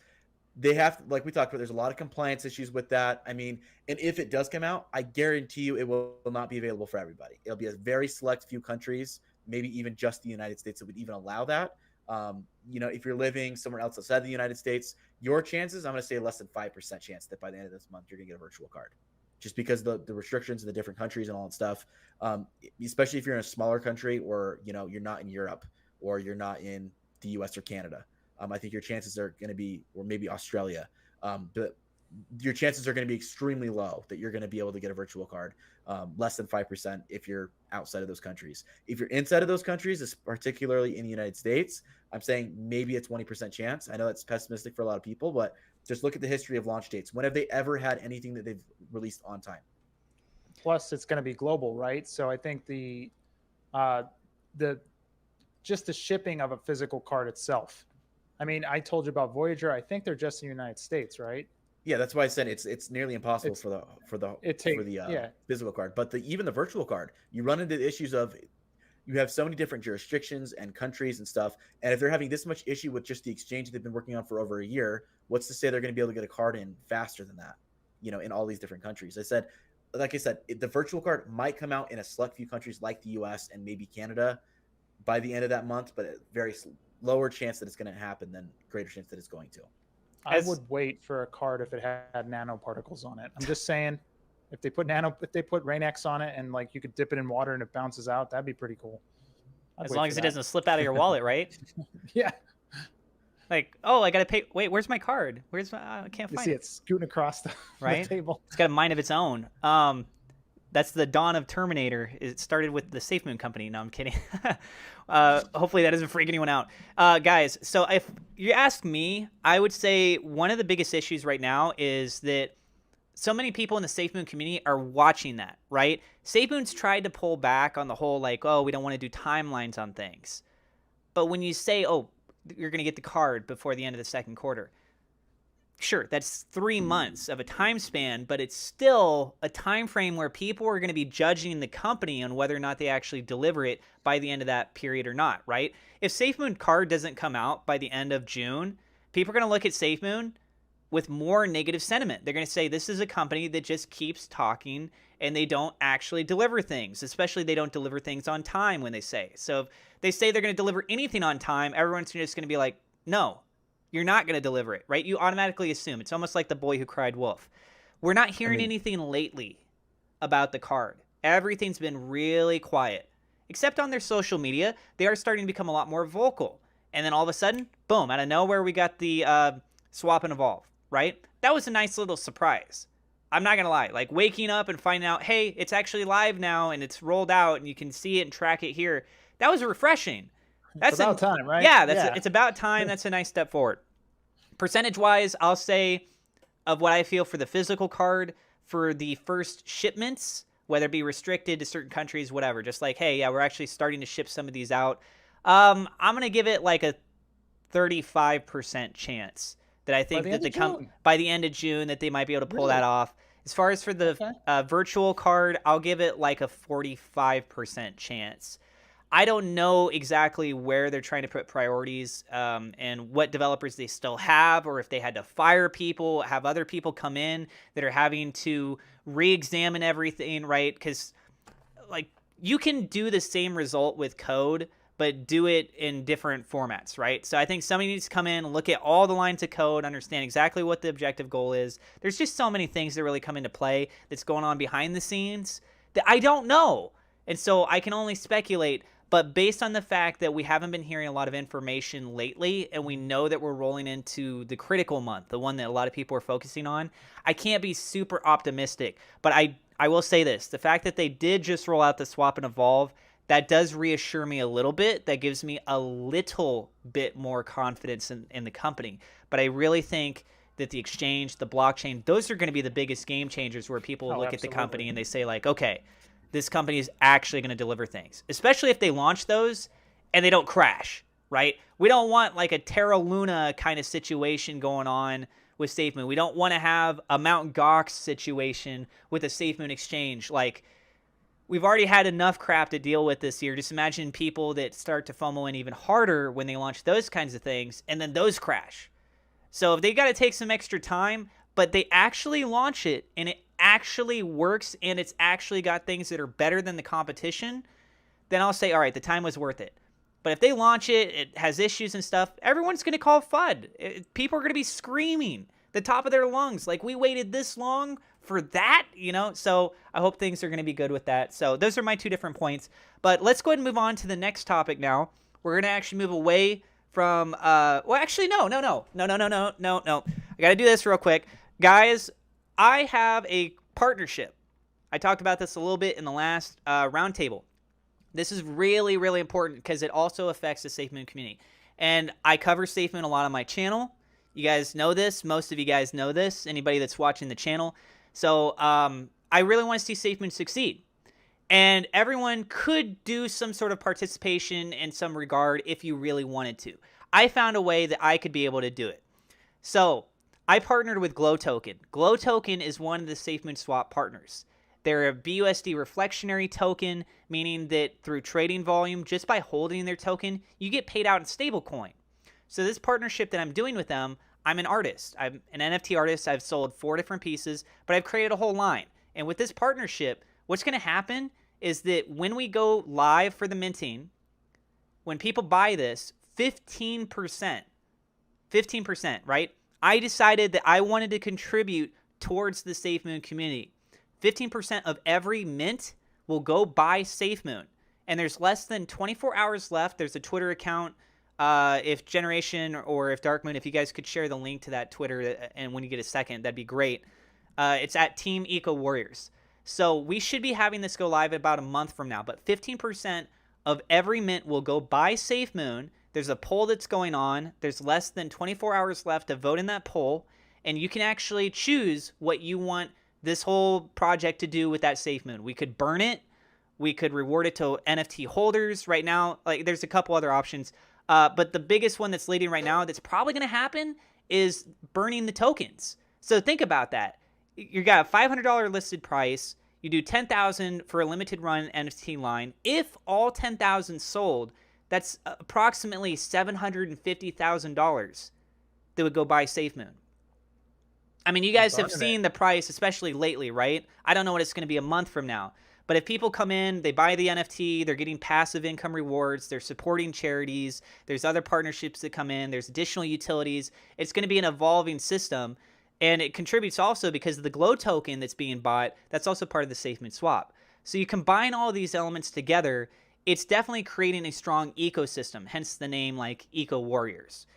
they have, like we talked about, there's a lot of compliance issues with that. I mean, and if it does come out, I guarantee you it will not be available for everybody. It'll be a very select few countries, maybe even just the United States, that would even allow that. If you're living somewhere else outside the United States, your chances, I'm going to say less than 5% chance that by the end of this month, you're going to get a virtual card, just because the restrictions in the different countries and all that stuff, especially if you're in a smaller country, or, you're not in Europe, or you're not in the US or Canada. I think your chances are going to be, or maybe Australia, but your chances are going to be extremely low that you're going to be able to get a virtual card, less than 5% if you're outside of those countries. If you're inside of those countries, particularly in the United States, I'm saying maybe a 20% chance. I know that's pessimistic for a lot of people, but just look at the history of launch dates. When have they ever had anything that they've released on time? Plus, it's going to be global, right? So I think just the shipping of a physical card itself. I mean, I told you about Voyager. I think they're just in the United States, right? Yeah, that's why I said it's nearly impossible for the physical card. But even the virtual card, you run into the issues of, you have so many different jurisdictions and countries and stuff. And if they're having this much issue with just the exchange that they've been working on for over a year, what's to say they're going to be able to get a card in faster than that? In all these different countries. Like I said, the virtual card might come out in a select few countries like the US and maybe Canada by the end of that month, but a very lower chance that it's going to happen than greater chance that it's going to. I would wait for a card if it had nanoparticles on it. I'm just saying, if they put Rain-X on it and like you could dip it in water and it bounces out, that'd be pretty cool. As long as it doesn't slip out of your wallet, right? Yeah. Like, oh, I gotta pay. Wait, where's my card? I can't find it. You see it scooting across the table. It's got a mind of its own. That's the dawn of Terminator. It started with the Safe Moon Company. No, I'm kidding. Hopefully that doesn't freak anyone out. Guys, so if you ask me, I would say one of the biggest issues right now is that so many people in the Safe Moon community are watching that, right? Safe Moon's tried to pull back on the whole, like, oh, we don't want to do timelines on things. But when you say, oh, you're going to get the card before the end of the second quarter, sure, that's 3 months of a time span, but it's still a time frame where people are going to be judging the company on whether or not they actually deliver it by the end of that period or not, right? If Safe Moon card doesn't come out by the end of June, people are going to look at Safe Moon with more negative sentiment. They're going to say this is a company that just keeps talking and they don't actually deliver things, especially they don't deliver things on time when they say. So if they say they're going to deliver anything on time, everyone's just going to be like, no, you're not going to deliver it, right? You automatically assume. It's almost like the boy who cried wolf. We're not hearing anything lately about the card. Everything's been really quiet, except on their social media. They are starting to become a lot more vocal. And then all of a sudden, boom, out of nowhere, we got the swap and evolve, right? That was a nice little surprise. I'm not going to lie. Like waking up and finding out, hey, it's actually live now and it's rolled out and you can see it and track it here. That was refreshing. That's about time, right? Yeah, it's about time. That's a nice step forward. Percentage-wise, I'll say of what I feel for the physical card, for the first shipments, whether it be restricted to certain countries, whatever, just like, hey, yeah, we're actually starting to ship some of these out. I'm going to give it like a 35% chance that I think that by the end of June that they might be able to pull that off. As far as for the virtual card, I'll give it like a 45% chance. I don't know exactly where they're trying to put priorities and what developers they still have, or if they had to fire people, have other people come in that are having to re-examine everything, right? Because like you can do the same result with code, but do it in different formats, right? So I think somebody needs to come in and look at all the lines of code, understand exactly what the objective goal is. There's just so many things that really come into play that's going on behind the scenes that I don't know. And so I can only speculate. But based on the fact that we haven't been hearing a lot of information lately, and we know that we're rolling into the critical month, the one that a lot of people are focusing on, I can't be super optimistic. But I will say this. The fact that they did just roll out the swap and evolve, that does reassure me a little bit. That gives me a little bit more confidence in the company. But I really think that the exchange, the blockchain, those are going to be the biggest game changers where people look at the company and they say like, okay, this company is actually going to deliver things, especially if they launch those and they don't crash, right? We don't want like a Terra Luna kind of situation going on with SafeMoon. We don't want to have a Mt. Gox situation with a SafeMoon exchange. Like, we've already had enough crap to deal with this year. Just imagine people that start to FOMO in even harder when they launch those kinds of things, and then those crash. So if they got to take some extra time, but they actually launch it, and it actually works, and it's actually got things that are better than the competition, then I'll say, all right, the time was worth it. But if they launch it, it has issues and stuff, everyone's going to call FUD. People are going to be screaming the top of their lungs. Like, we waited this long for that, you know? So I hope things are going to be good with that. So those are my 2 different points. But let's go ahead and move on to the next topic now. We're going to actually move away from, well, actually, no. I got to do this real quick. Guys, I have a partnership. I talked about this a little bit in the last roundtable. This is really, really important because it also affects the SafeMoon community. And I cover SafeMoon a lot on my channel. You guys know this. Most of you guys know this. Anybody that's watching the channel. So I really want to see SafeMoon succeed. And everyone could do some sort of participation in some regard if you really wanted to. I found a way that I could be able to do it. So I partnered with Glow Token. Glow Token is one of the SafeMoon swap partners. They're a BUSD reflectionary token, meaning that through trading volume, just by holding their token, you get paid out in stablecoin. So this partnership that I'm doing with them, I'm an artist. I'm an NFT artist. I've sold 4 different pieces, but I've created a whole line. And with this partnership, what's going to happen is that when we go live for the minting, when people buy this, 15%, right? I decided that I wanted to contribute towards the SafeMoon community. 15% of every mint will go buy SafeMoon. And there's less than 24 hours left. There's a Twitter account. If Generation or if Darkmoon, if you guys could share the link to that Twitter and when you get a second, that'd be great. It's at Team Eco Warriors. So we should be having this go live about a month from now. But 15% of every mint will go buy SafeMoon. There's a poll that's going on. There's less than 24 hours left to vote in that poll. And you can actually choose what you want this whole project to do with that SafeMoon. We could burn it. We could reward it to NFT holders. Right now, like, there's a couple other options. But the biggest one that's leading right now that's probably going to happen is burning the tokens. So think about that. You got a $500 listed price. You do 10,000 for a limited run NFT line. If all 10,000 sold, that's approximately $750,000 that would go buy SafeMoon. I mean, you guys have seen the price, especially lately, right? I don't know what it's going to be a month from now. But if people come in, they buy the NFT, they're getting passive income rewards, they're supporting charities, there's other partnerships that come in, there's additional utilities. It's going to be an evolving system. And it contributes also because of the Glow token that's being bought. That's also part of the SafeMoon swap. So you combine all these elements together, it's definitely creating a strong ecosystem, hence the name like Eco Warriors.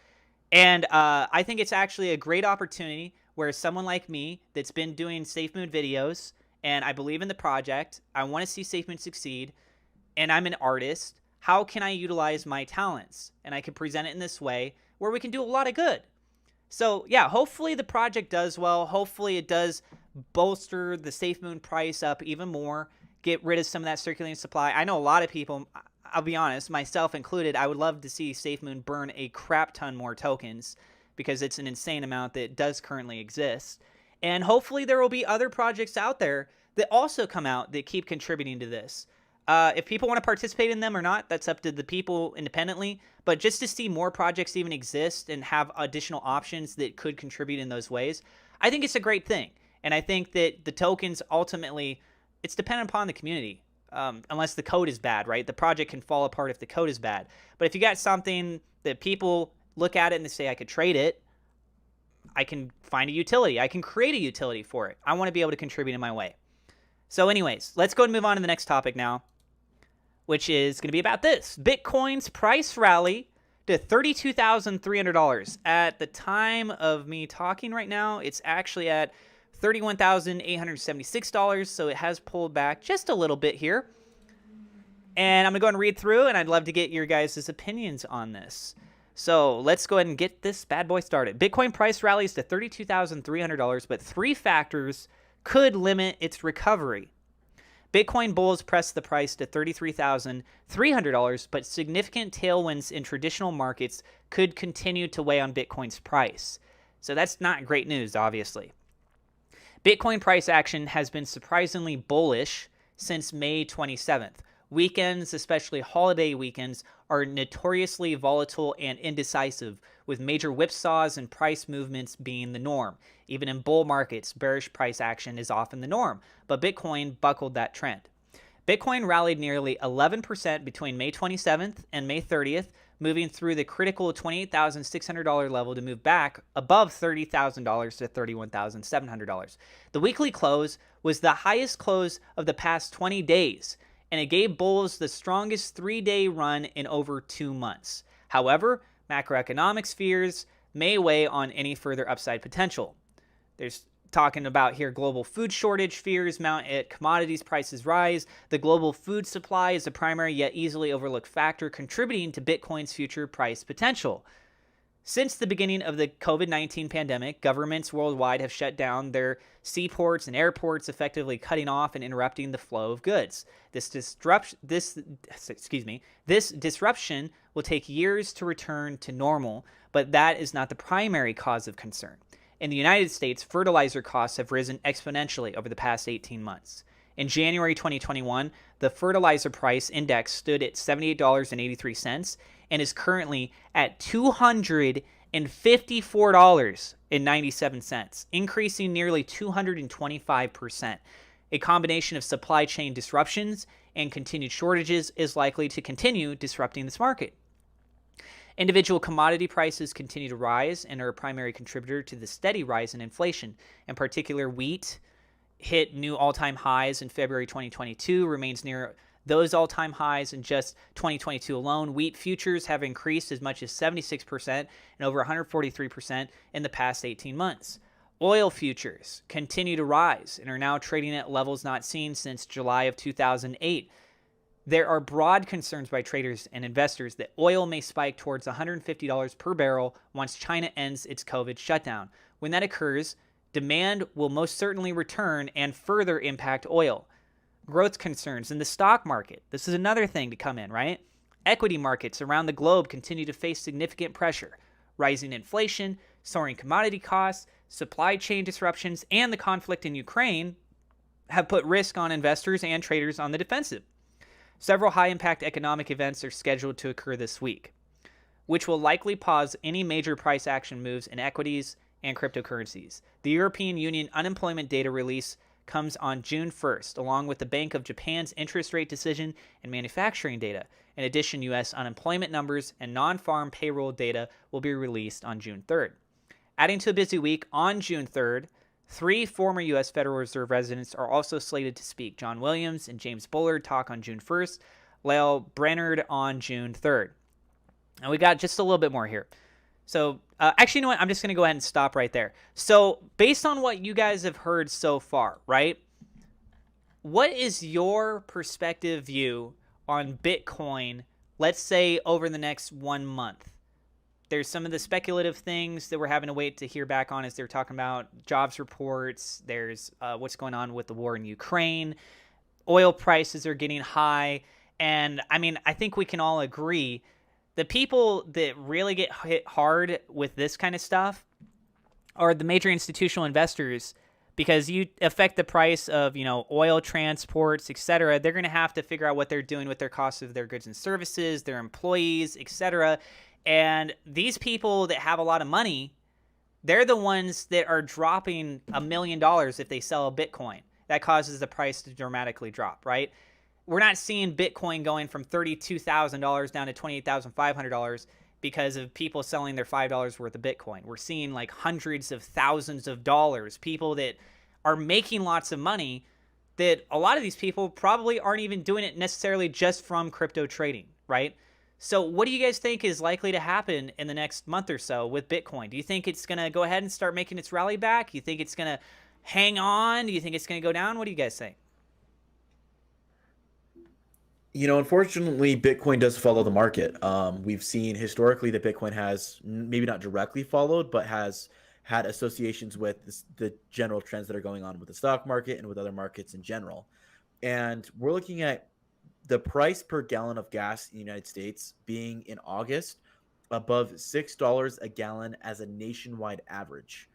And I think it's actually a great opportunity where someone like me that's been doing SafeMoon videos, and I believe in the project, I want to see SafeMoon succeed, and I'm an artist, how can I utilize my talents? And I can present it in this way where we can do a lot of good. So yeah, hopefully the project does well. Hopefully it does bolster the SafeMoon price up even more, get rid of some of that circulating supply. I know a lot of people, I'll be honest, myself included, I would love to see SafeMoon burn a crap ton more tokens because it's an insane amount that does currently exist. And hopefully there will be other projects out there that also come out that keep contributing to this. If people want to participate in them or not, that's up to the people independently. But just to see more projects even exist and have additional options that could contribute in those ways, I think it's a great thing. And I think that the tokens ultimately, it's dependent upon the community. Unless the code is bad, right? The project can fall apart if the code is bad. But if you got something that people look at it and they say, I could trade it, I can find a utility. I can create a utility for it. I want to be able to contribute in my way. So anyways, let's go and move on to the next topic now, which is going to be about this. Bitcoin's price rally to $32,300. At the time of me talking right now, it's actually at $31,876, so it has pulled back just a little bit here. And I'm going to go and read through, and I'd love to get your guys' opinions on this. So let's go ahead and get this bad boy started. Bitcoin price rallies to $32,300, but 3 factors could limit its recovery. Bitcoin bulls press the price to $33,300, but significant tailwinds in traditional markets could continue to weigh on Bitcoin's price. So that's not great news, obviously. Bitcoin price action has been surprisingly bullish since May 27th. Weekends, especially holiday weekends, are notoriously volatile and indecisive, with major whipsaws and price movements being the norm. Even in bull markets, bearish price action is often the norm, but Bitcoin buckled that trend. Bitcoin rallied nearly 11% between May 27th and May 30th, moving through the critical $28,600 level to move back above $30,000 to $31,700. The weekly close was the highest close of the past 20 days, and it gave bulls the strongest 3-day run in over 2 months. However, macroeconomic fears may weigh on any further upside potential. There's talking about here global food shortage fears mount as commodities prices rise. The global food supply is a primary yet easily overlooked factor contributing to Bitcoin's future price potential. Since the beginning of the COVID-19 pandemic, governments worldwide have shut down their seaports and airports, effectively cutting off and interrupting the flow of goods. This disruption will take years to return to normal, but that is not the primary cause of concern. In the United States, fertilizer costs have risen exponentially over the past 18 months. In January 2021, the fertilizer price index stood at $78.83 and is currently at $254.97, increasing nearly 225%. A combination of supply chain disruptions and continued shortages is likely to continue disrupting this market. Individual commodity prices continue to rise and are a primary contributor to the steady rise in inflation. In particular, wheat hit new all-time highs in February 2022, remains near those all-time highs in just 2022 alone. Wheat futures have increased as much as 76% and over 143% in the past 18 months. Oil futures continue to rise and are now trading at levels not seen since July of 2008. There are broad concerns by traders and investors that oil may spike towards $150 per barrel once China ends its COVID shutdown. When that occurs, demand will most certainly return and further impact oil. Growth concerns in the stock market. This is another thing to come in, right? Equity markets around the globe continue to face significant pressure. Rising inflation, soaring commodity costs, supply chain disruptions, and the conflict in Ukraine have put risk on investors and traders on the defensive. Several high-impact economic events are scheduled to occur this week, which will likely pause any major price action moves in equities and cryptocurrencies. The European Union unemployment data release comes on June 1st, along with the Bank of Japan's interest rate decision and manufacturing data. In addition, U.S. unemployment numbers and non-farm payroll data will be released on June 3rd. Adding to a busy week, on June 3rd, 3 former U.S. Federal Reserve residents are also slated to speak. John Williams and James Bullard talk on June 1st, Lael Brainerd on June 3rd. And we got just a little bit more here. So actually, you know what? I'm just going to go ahead and stop right there. So based on what you guys have heard so far, right? What is your perspective view on Bitcoin, let's say over the next 1 month? There's some of the speculative things that we're having to wait to hear back on as they're talking about jobs reports. There's what's going on with the war in Ukraine. Oil prices are getting high. And I mean, I think we can all agree the people that really get hit hard with this kind of stuff are the major institutional investors, because you affect the price of, oil transports, etc. They're going to have to figure out what they're doing with their costs of their goods and services, their employees, etc. And these people that have a lot of money, they're the ones that are dropping $1 million if they sell a Bitcoin. That causes the price to dramatically drop, right? We're not seeing Bitcoin going from $32,000 down to $28,500 because of people selling their $5 worth of Bitcoin. We're seeing like hundreds of thousands of dollars, people that are making lots of money, that a lot of these people probably aren't even doing it necessarily just from crypto trading, right? So what do you guys think is likely to happen in the next month or so with Bitcoin? Do you think it's going to go ahead and start making its rally back? Do you think it's going to hang on? Do you think it's going to go down? What do you guys think? Unfortunately, Bitcoin does follow the market. We've seen historically that Bitcoin has maybe not directly followed, but has had associations with the general trends that are going on with the stock market and with other markets in general. And we're looking at the price per gallon of gas in the United States being in August above $6 a gallon as a nationwide average.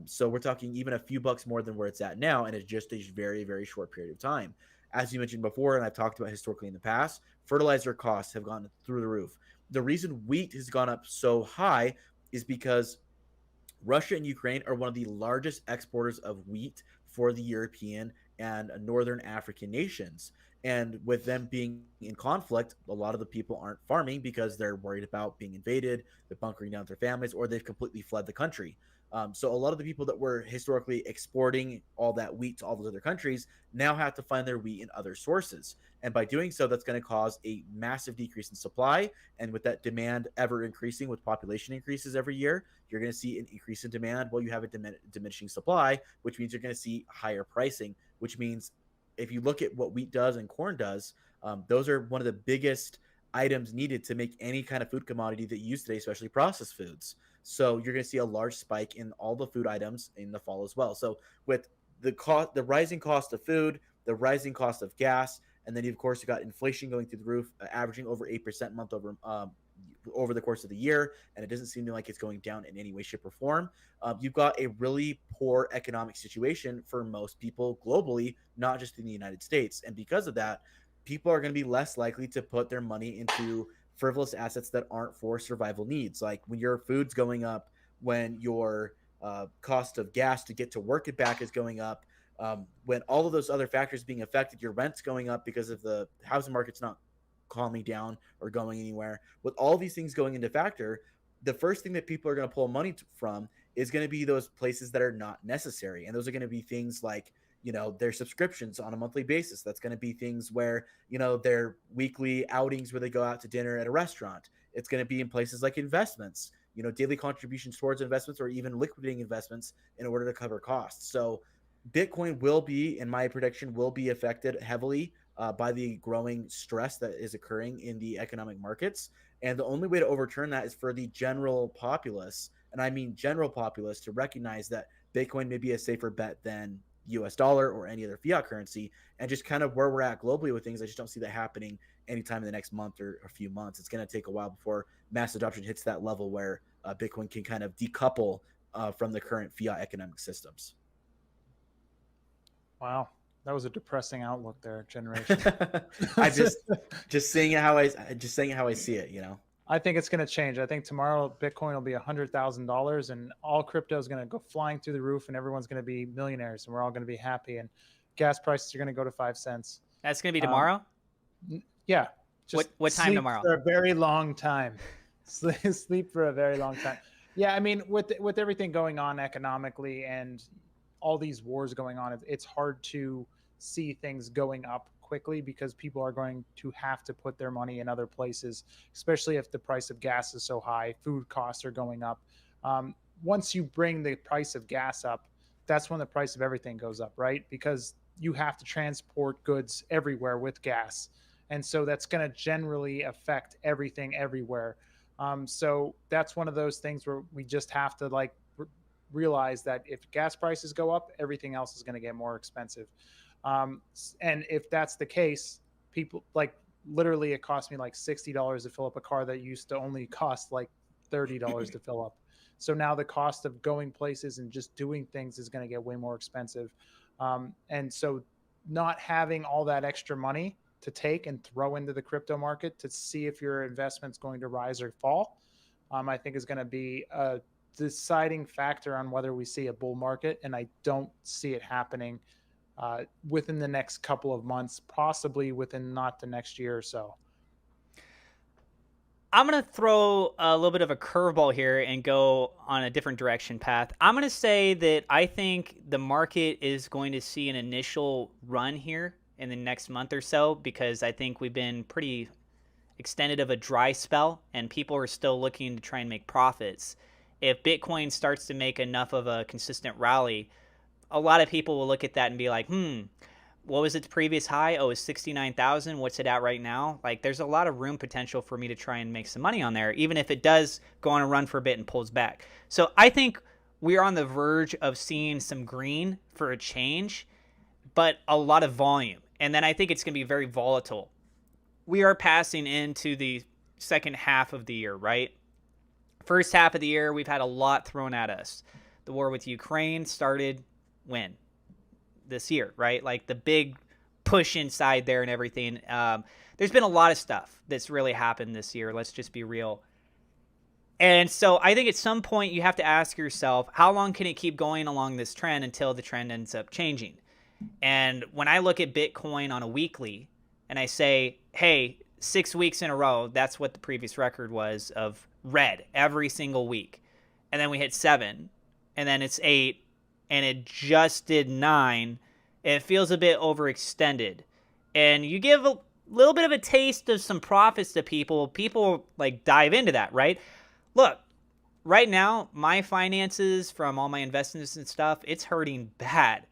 So we're talking even a few bucks more than where it's at now, and it's just a very, very short period of time. As you mentioned before, and I've talked about historically in the past, fertilizer costs have gone through the roof. The reason wheat has gone up so high is because Russia and Ukraine are one of the largest exporters of wheat for the European and Northern African nations. And with them being in conflict, a lot of the people aren't farming because they're worried about being invaded, they're bunkering down with their families, or they've completely fled the country. So a lot of the people that were historically exporting all that wheat to all those other countries now have to find their wheat in other sources. And by doing so, that's going to cause a massive decrease in supply. And with that demand ever increasing with population increases every year, you're going to see an increase in demand while you have a diminishing supply, which means you're going to see higher pricing, which means if you look at what wheat does and corn does, those are one of the biggest items needed to make any kind of food commodity that you use today, especially processed foods. So you're going to see a large spike in all the food items in the fall as well. So with the rising cost of food, the rising cost of gas, and then of course you got inflation going through the roof, averaging over 8% month over the course of the year, and it doesn't seem like it's going down in any way, shape, or form. You've got a really poor economic situation for most people globally, not just in the United States. And because of that, people are going to be less likely to put their money into frivolous assets that aren't for survival needs. Like when your food's going up, when your cost of gas to get to work and back is going up, when all of those other factors being affected, your rent's going up because of the housing market's not calming down or going anywhere. With all these things going into factor, the first thing that people are going to pull money from is going to be those places that are not necessary. And those are going to be things like, their subscriptions on a monthly basis. That's going to be things where, their weekly outings where they go out to dinner at a restaurant. It's going to be in places like investments, daily contributions towards investments, or even liquidating investments in order to cover costs. So Bitcoin will be, in my prediction, will be affected heavily by the growing stress that is occurring in the economic markets. And the only way to overturn that is for the general populace, and I mean general populace, to recognize that Bitcoin may be a safer bet than US dollar or any other fiat currency. And just kind of where we're at globally with things, I just don't see that happening anytime in the next month or a few months. It's going to take a while before mass adoption hits that level where Bitcoin can kind of decouple from the current fiat economic systems. Wow. That was a depressing outlook there, generation. I just saying it how I see it, I think it's going to change. I think tomorrow Bitcoin will be $100,000 and all crypto is going to go flying through the roof and everyone's going to be millionaires and we're all going to be happy and gas prices are going to go to 5 cents. That's going to be tomorrow? Yeah. Just what time tomorrow? For a very long time. Sleep for a very long time. Yeah, I mean, with everything going on economically and all these wars going on, it's hard to see things going up quickly because people are going to have to put their money in other places, especially if the price of gas is so high. Food costs are going up. Once you bring the price of gas up, that's when the price of everything goes up, right? Because you have to transport goods everywhere with gas. And so that's going to generally affect everything everywhere. So that's one of those things where we just have to realize that if gas prices go up, everything else is going to get more expensive. And if that's the case, people literally it cost me $60 to fill up a car that used to only cost $30 to fill up. So now the cost of going places and just doing things is going to get way more expensive. And so not having all that extra money to take and throw into the crypto market to see if your investment's going to rise or fall, I think is going to be a deciding factor on whether we see a bull market. And I don't see it happening within the next couple of months, possibly within not the next year or so. I'm going to throw a little bit of a curveball here and go on a different direction path. I'm going to say that I think the market is going to see an initial run here in the next month or so, because I think we've been pretty extended of a dry spell and people are still looking to try and make profits. If Bitcoin starts to make enough of a consistent rally, a lot of people will look at that and be like, what was its previous high? Oh, it's 69,000. What's it at right now? There's a lot of room potential for me to try and make some money on there, even if it does go on a run for a bit and pulls back. So I think we are on the verge of seeing some green for a change, but a lot of volume. And then I think it's going to be very volatile. We are passing into the second half of the year, right? First half of the year, we've had a lot thrown at us. The war with Ukraine started when? This year, right? Like the big push inside there and everything. There's been a lot of stuff that's really happened this year. Let's just be real. And so I think at some point you have to ask yourself, how long can it keep going along this trend until the trend ends up changing? And when I look at Bitcoin on a weekly and I say, hey, 6 weeks in a row, that's what the previous record was of red every single week. And then we hit 7, and then it's 8, and it just did 9. It feels a bit overextended. And you give a little bit of a taste of some profits to people like dive into that, right? Look, right now, my finances from all my investments and stuff, it's hurting bad.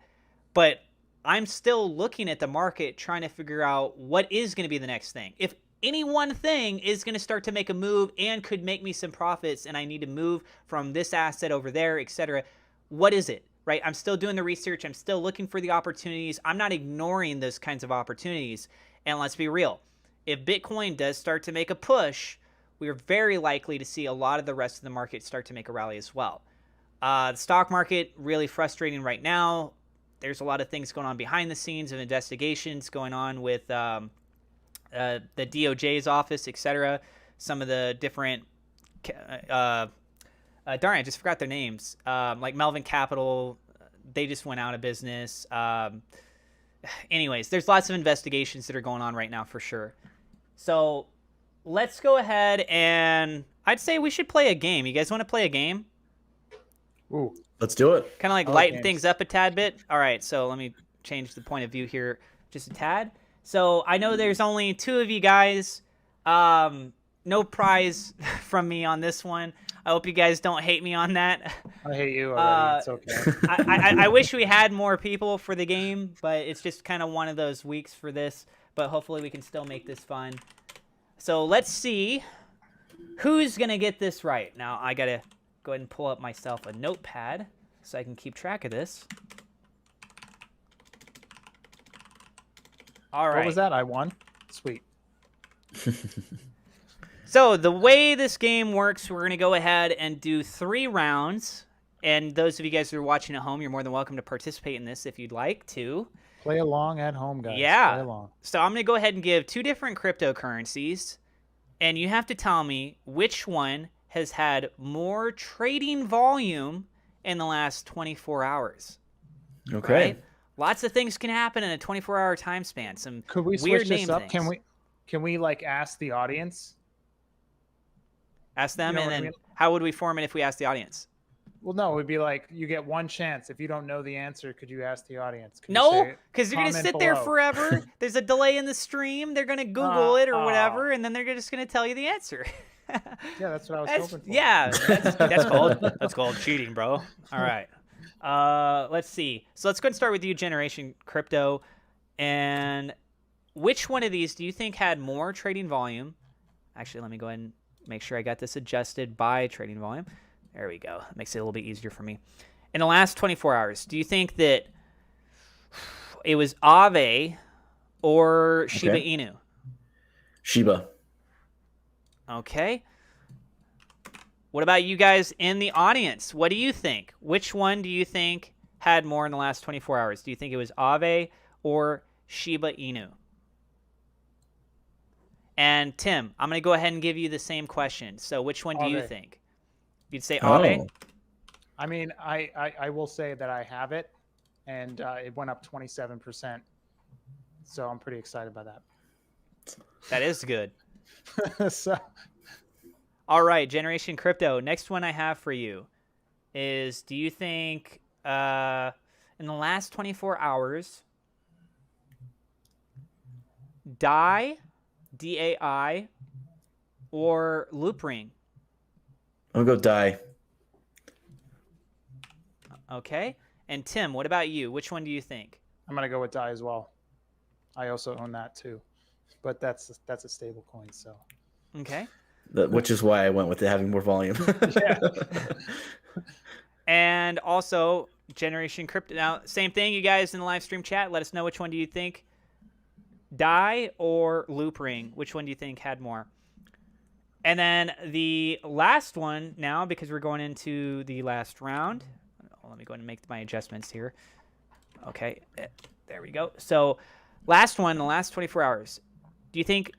But I'm still looking at the market trying to figure out what is going to be the next thing. If any one thing is going to start to make a move and could make me some profits and I need to move from this asset over there, etc., what is it, right? I'm still doing the research. I'm still looking for the opportunities. I'm not ignoring those kinds of opportunities. And let's be real. If Bitcoin does start to make a push, we are very likely to see a lot of the rest of the market start to make a rally as well. The stock market, really frustrating right now. There's a lot of things going on behind the scenes of investigations going on with the DOJ's office, etc. Some of the different, darn, I just forgot their names. Like Melvin Capital, they just went out of business. Anyways, there's lots of investigations that are going on right now for sure. So let's go ahead and I'd say we should play a game. You guys want to play a game? Ooh. Let's do it. Kind of like lighten things up a tad bit. All right, so let me change the point of view here just a tad. So I know there's only 2 of you guys. No prize from me on this one. I hope you guys don't hate me on that. I hate you already. It's okay. I wish we had more people for the game, but it's just kind of one of those weeks for this. But hopefully we can still make this fun. So let's see who's going to get this right. Now I got to go ahead and pull up myself a notepad so I can keep track of this. All right. What was that? I won? Sweet. So the way this game works, we're going to go ahead and do 3 rounds. And those of you guys who are watching at home, you're more than welcome to participate in this if you'd like to. Play along at home, guys. Yeah. Play along. So I'm going to go ahead and give 2 different cryptocurrencies. And you have to tell me which one has had more trading volume in the last 24 hours. Okay. Right? Lots of things can happen in a 24-hour time span. Some Could we weird switch this name up? things. Can we like ask the audience? Ask them, You know and what I then mean? how would we form it if we asked the audience? Well, no, it would be like you get one chance. If you don't know the answer, could you ask the audience? Could you No, say, because you're going to comment sit there below? forever. There's a delay in the stream. They're going to Google it or whatever, and then they're just going to tell you the answer. Yeah, that's what I was hoping for. Yeah, that's called cheating, bro. All right. Let's see. So let's go ahead and start with you, Generation Crypto. And which one of these do you think had more trading volume? Actually, let me go ahead and make sure I got this adjusted by trading volume. There we go. That makes it a little bit easier for me. In the last 24 hours, do you think that it was Aave or Shiba Inu? Shiba. Okay. What about you guys in the audience? What do you think? Which one do you think had more in the last 24 hours? Do you think it was Aave or Shiba Inu? And Tim, I'm going to go ahead and give you the same question. So which one do you think? You'd say Aave? Oh. I mean, I will say that I have it, and it went up 27%. So I'm pretty excited by that. That is good. So, All right, Generation Crypto. Next one I have for you is, do you think in the last 24 hours, DAI, D-A-I, or Loopring? I'll go die. Okay. And Tim, what about you? Which one do you think? I'm going to go with DAI as well. I also own that too. But that's a stable coin, so. Okay. Which is why I went with it having more volume. Yeah. And also, Generation Crypto. Now, same thing, you guys in the live stream chat. Let us know which one do you think. DAI or Loopring? Which one do you think had more? And then the last one now, because we're going into the last round. Let me go ahead and make my adjustments here. Okay, there we go. So last one, the last 24 hours. Do you think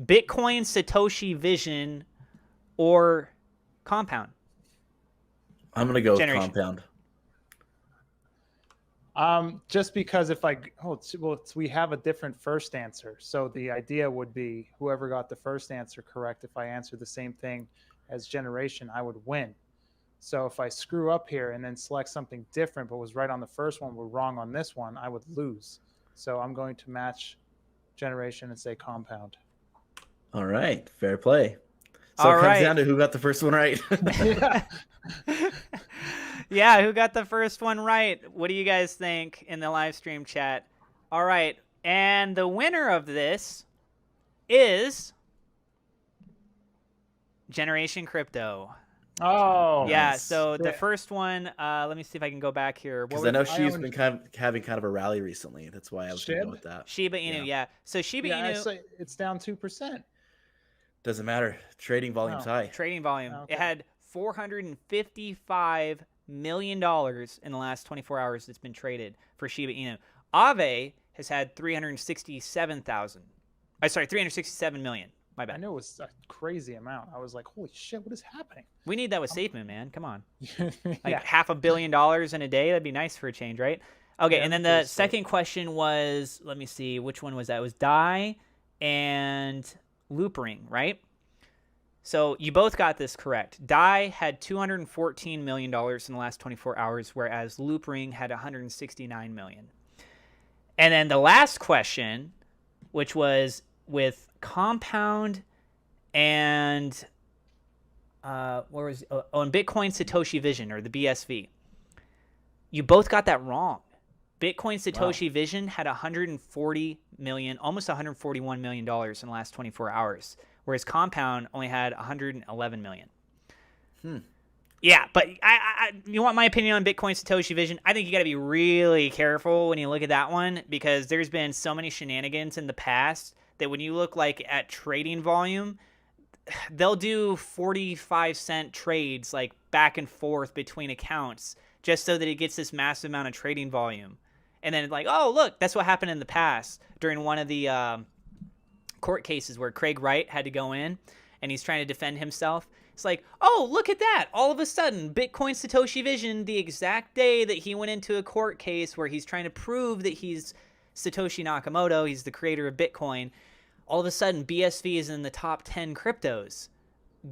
Bitcoin, Satoshi Vision, or Compound? I'm gonna go with Generation. Compound. Just because if we have a different first answer. So the idea would be whoever got the first answer correct, if I answer the same thing as Generation, I would win. So if I screw up here and then select something different, but was right on the first one, were wrong on this one, I would lose. So I'm going to match Generation and say Compound. All right, fair play. So All it comes right. down to who got the first one right. Yeah, who got the first one right? What do you guys think in the live stream chat? All right, and the winner of this is Generation Crypto. Oh, Yeah, Nice. so the first one, let me see if I can go back here. Because I know she's been having kind of a rally recently. That's why I was going to go with that. Shiba Inu, yeah. So Shiba Inu, it's down 2%. Doesn't matter. Trading volume's high. Trading volume. Okay. It had $455 million in the last 24 hours that's been traded for Shiba Inu. Aave has had 367 million. My bad. I know it was a crazy amount. I was like, holy shit, what is happening? We need that with SafeMoon, man. Come on. Yeah. $500 million in a day. That'd be nice for a change, right? Okay, and then the second question was, let me see, which one was that? It was Dai and Loopring, right? So you both got this correct. Dai had $214 million in the last 24 hours, whereas Loopring had $169 million. And then the last question, which was with Compound and and Bitcoin Satoshi Vision, or the BSV. You both got that wrong. Bitcoin Satoshi Vision had $140 million, almost $141 million in the last 24 hours, whereas Compound only had $111 million. Yeah, but you want my opinion on Bitcoin Satoshi Vision? I think you got to be really careful when you look at that one, because there's been so many shenanigans in the past that when you look like at trading volume, they'll do 45-cent trades like back and forth between accounts just so that it gets this massive amount of trading volume. And then like, oh, look, that's what happened in the past during one of the court cases where Craig Wright had to go in and he's trying to defend himself. It's like, oh, look at that. All of a sudden, Bitcoin Satoshi Vision, the exact day that he went into a court case where he's trying to prove that he's Satoshi Nakamoto, he's the creator of Bitcoin, all of a sudden BSV is in the top 10 cryptos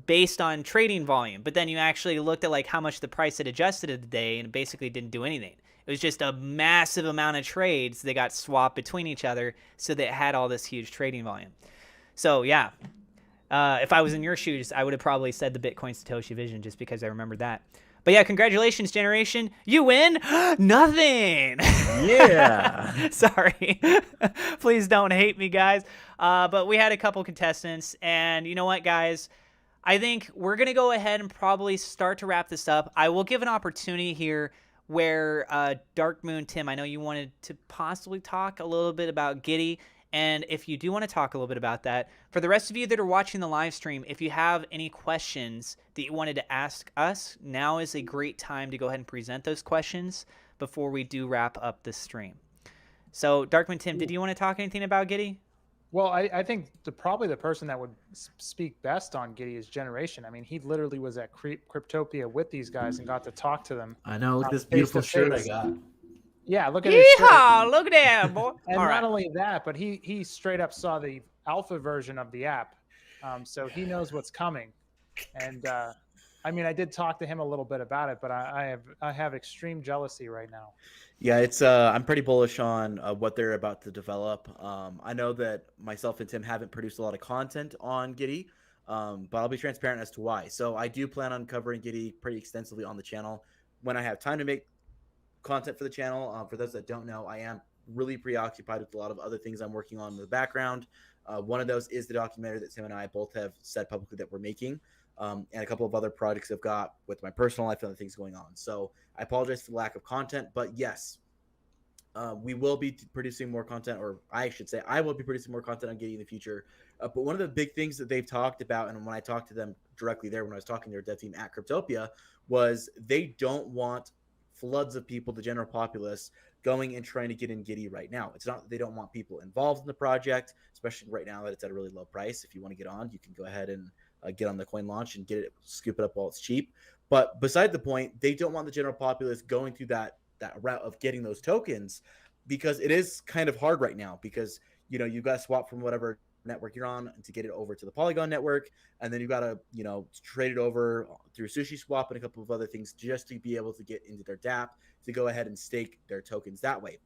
based on trading volume. But then you actually looked at like how much the price had adjusted of the day, and it basically didn't do anything. It was just a massive amount of trades that got swapped between each other, so that it had all this huge trading volume. So yeah, if I was in your shoes, I would have probably said the Bitcoin Satoshi Vision just because I remembered that. But yeah, congratulations, Generation. You win nothing. Yeah. Sorry. Please don't hate me, guys. But we had a couple contestants, and you know what, guys? I think we're going to go ahead and probably start to wrap this up. I will give an opportunity here where Dark Moon Tim, I know you wanted to possibly talk a little bit about Giddy. And if you do want to talk a little bit about that, for the rest of you that are watching the live stream, if you have any questions that you wanted to ask us, now is a great time to go ahead and present those questions before we do wrap up this stream. So, Darkman Tim, did you want to talk anything about Giddy? Well, I think probably the person that would speak best on Giddy is Generation. I mean, he literally was at Cryptopia with these guys and got to talk to them. I know. Look at this beautiful shirt I got. Yeah, look at it. Yeehaw! Look at that, boy. And not only that, but he straight up saw the alpha version of the app, so he knows what's coming. And I mean, I did talk to him a little bit about it, but I have extreme jealousy right now. Yeah, it's I'm pretty bullish on what they're about to develop. I know that myself and Tim haven't produced a lot of content on Giddy, but I'll be transparent as to why. So I do plan on covering Giddy pretty extensively on the channel when I have time to make content for the channel. For those that don't know, I am really preoccupied with a lot of other things I'm working on in the background. One of those is the documentary that Tim and I both have said publicly that we're making, and a couple of other projects I've got with my personal life and other things going on. So I apologize for the lack of content, but yes, We will be producing more content, or I should say, I will be producing more content on Giddy in the future. But one of the big things that they've talked about, and when I talked to them directly there, when I was talking to their dev team at Cryptopia, was they don't want floods of people, the general populace, going and trying to get in Giddy right now. It's not that they don't want people involved in the project, especially right now that it's at a really low price. If you want to get on, you can go ahead and get on the coin launch and get it, scoop it up while it's cheap. But beside the point, they don't want the general populace going through that route of getting those tokens, because it is kind of hard right now, because you've got to swap from whatever network you're on to get it over to the Polygon network, and then you've got to trade it over through Sushi Swap and a couple of other things just to be able to get into their DApp to go ahead and stake their tokens that way.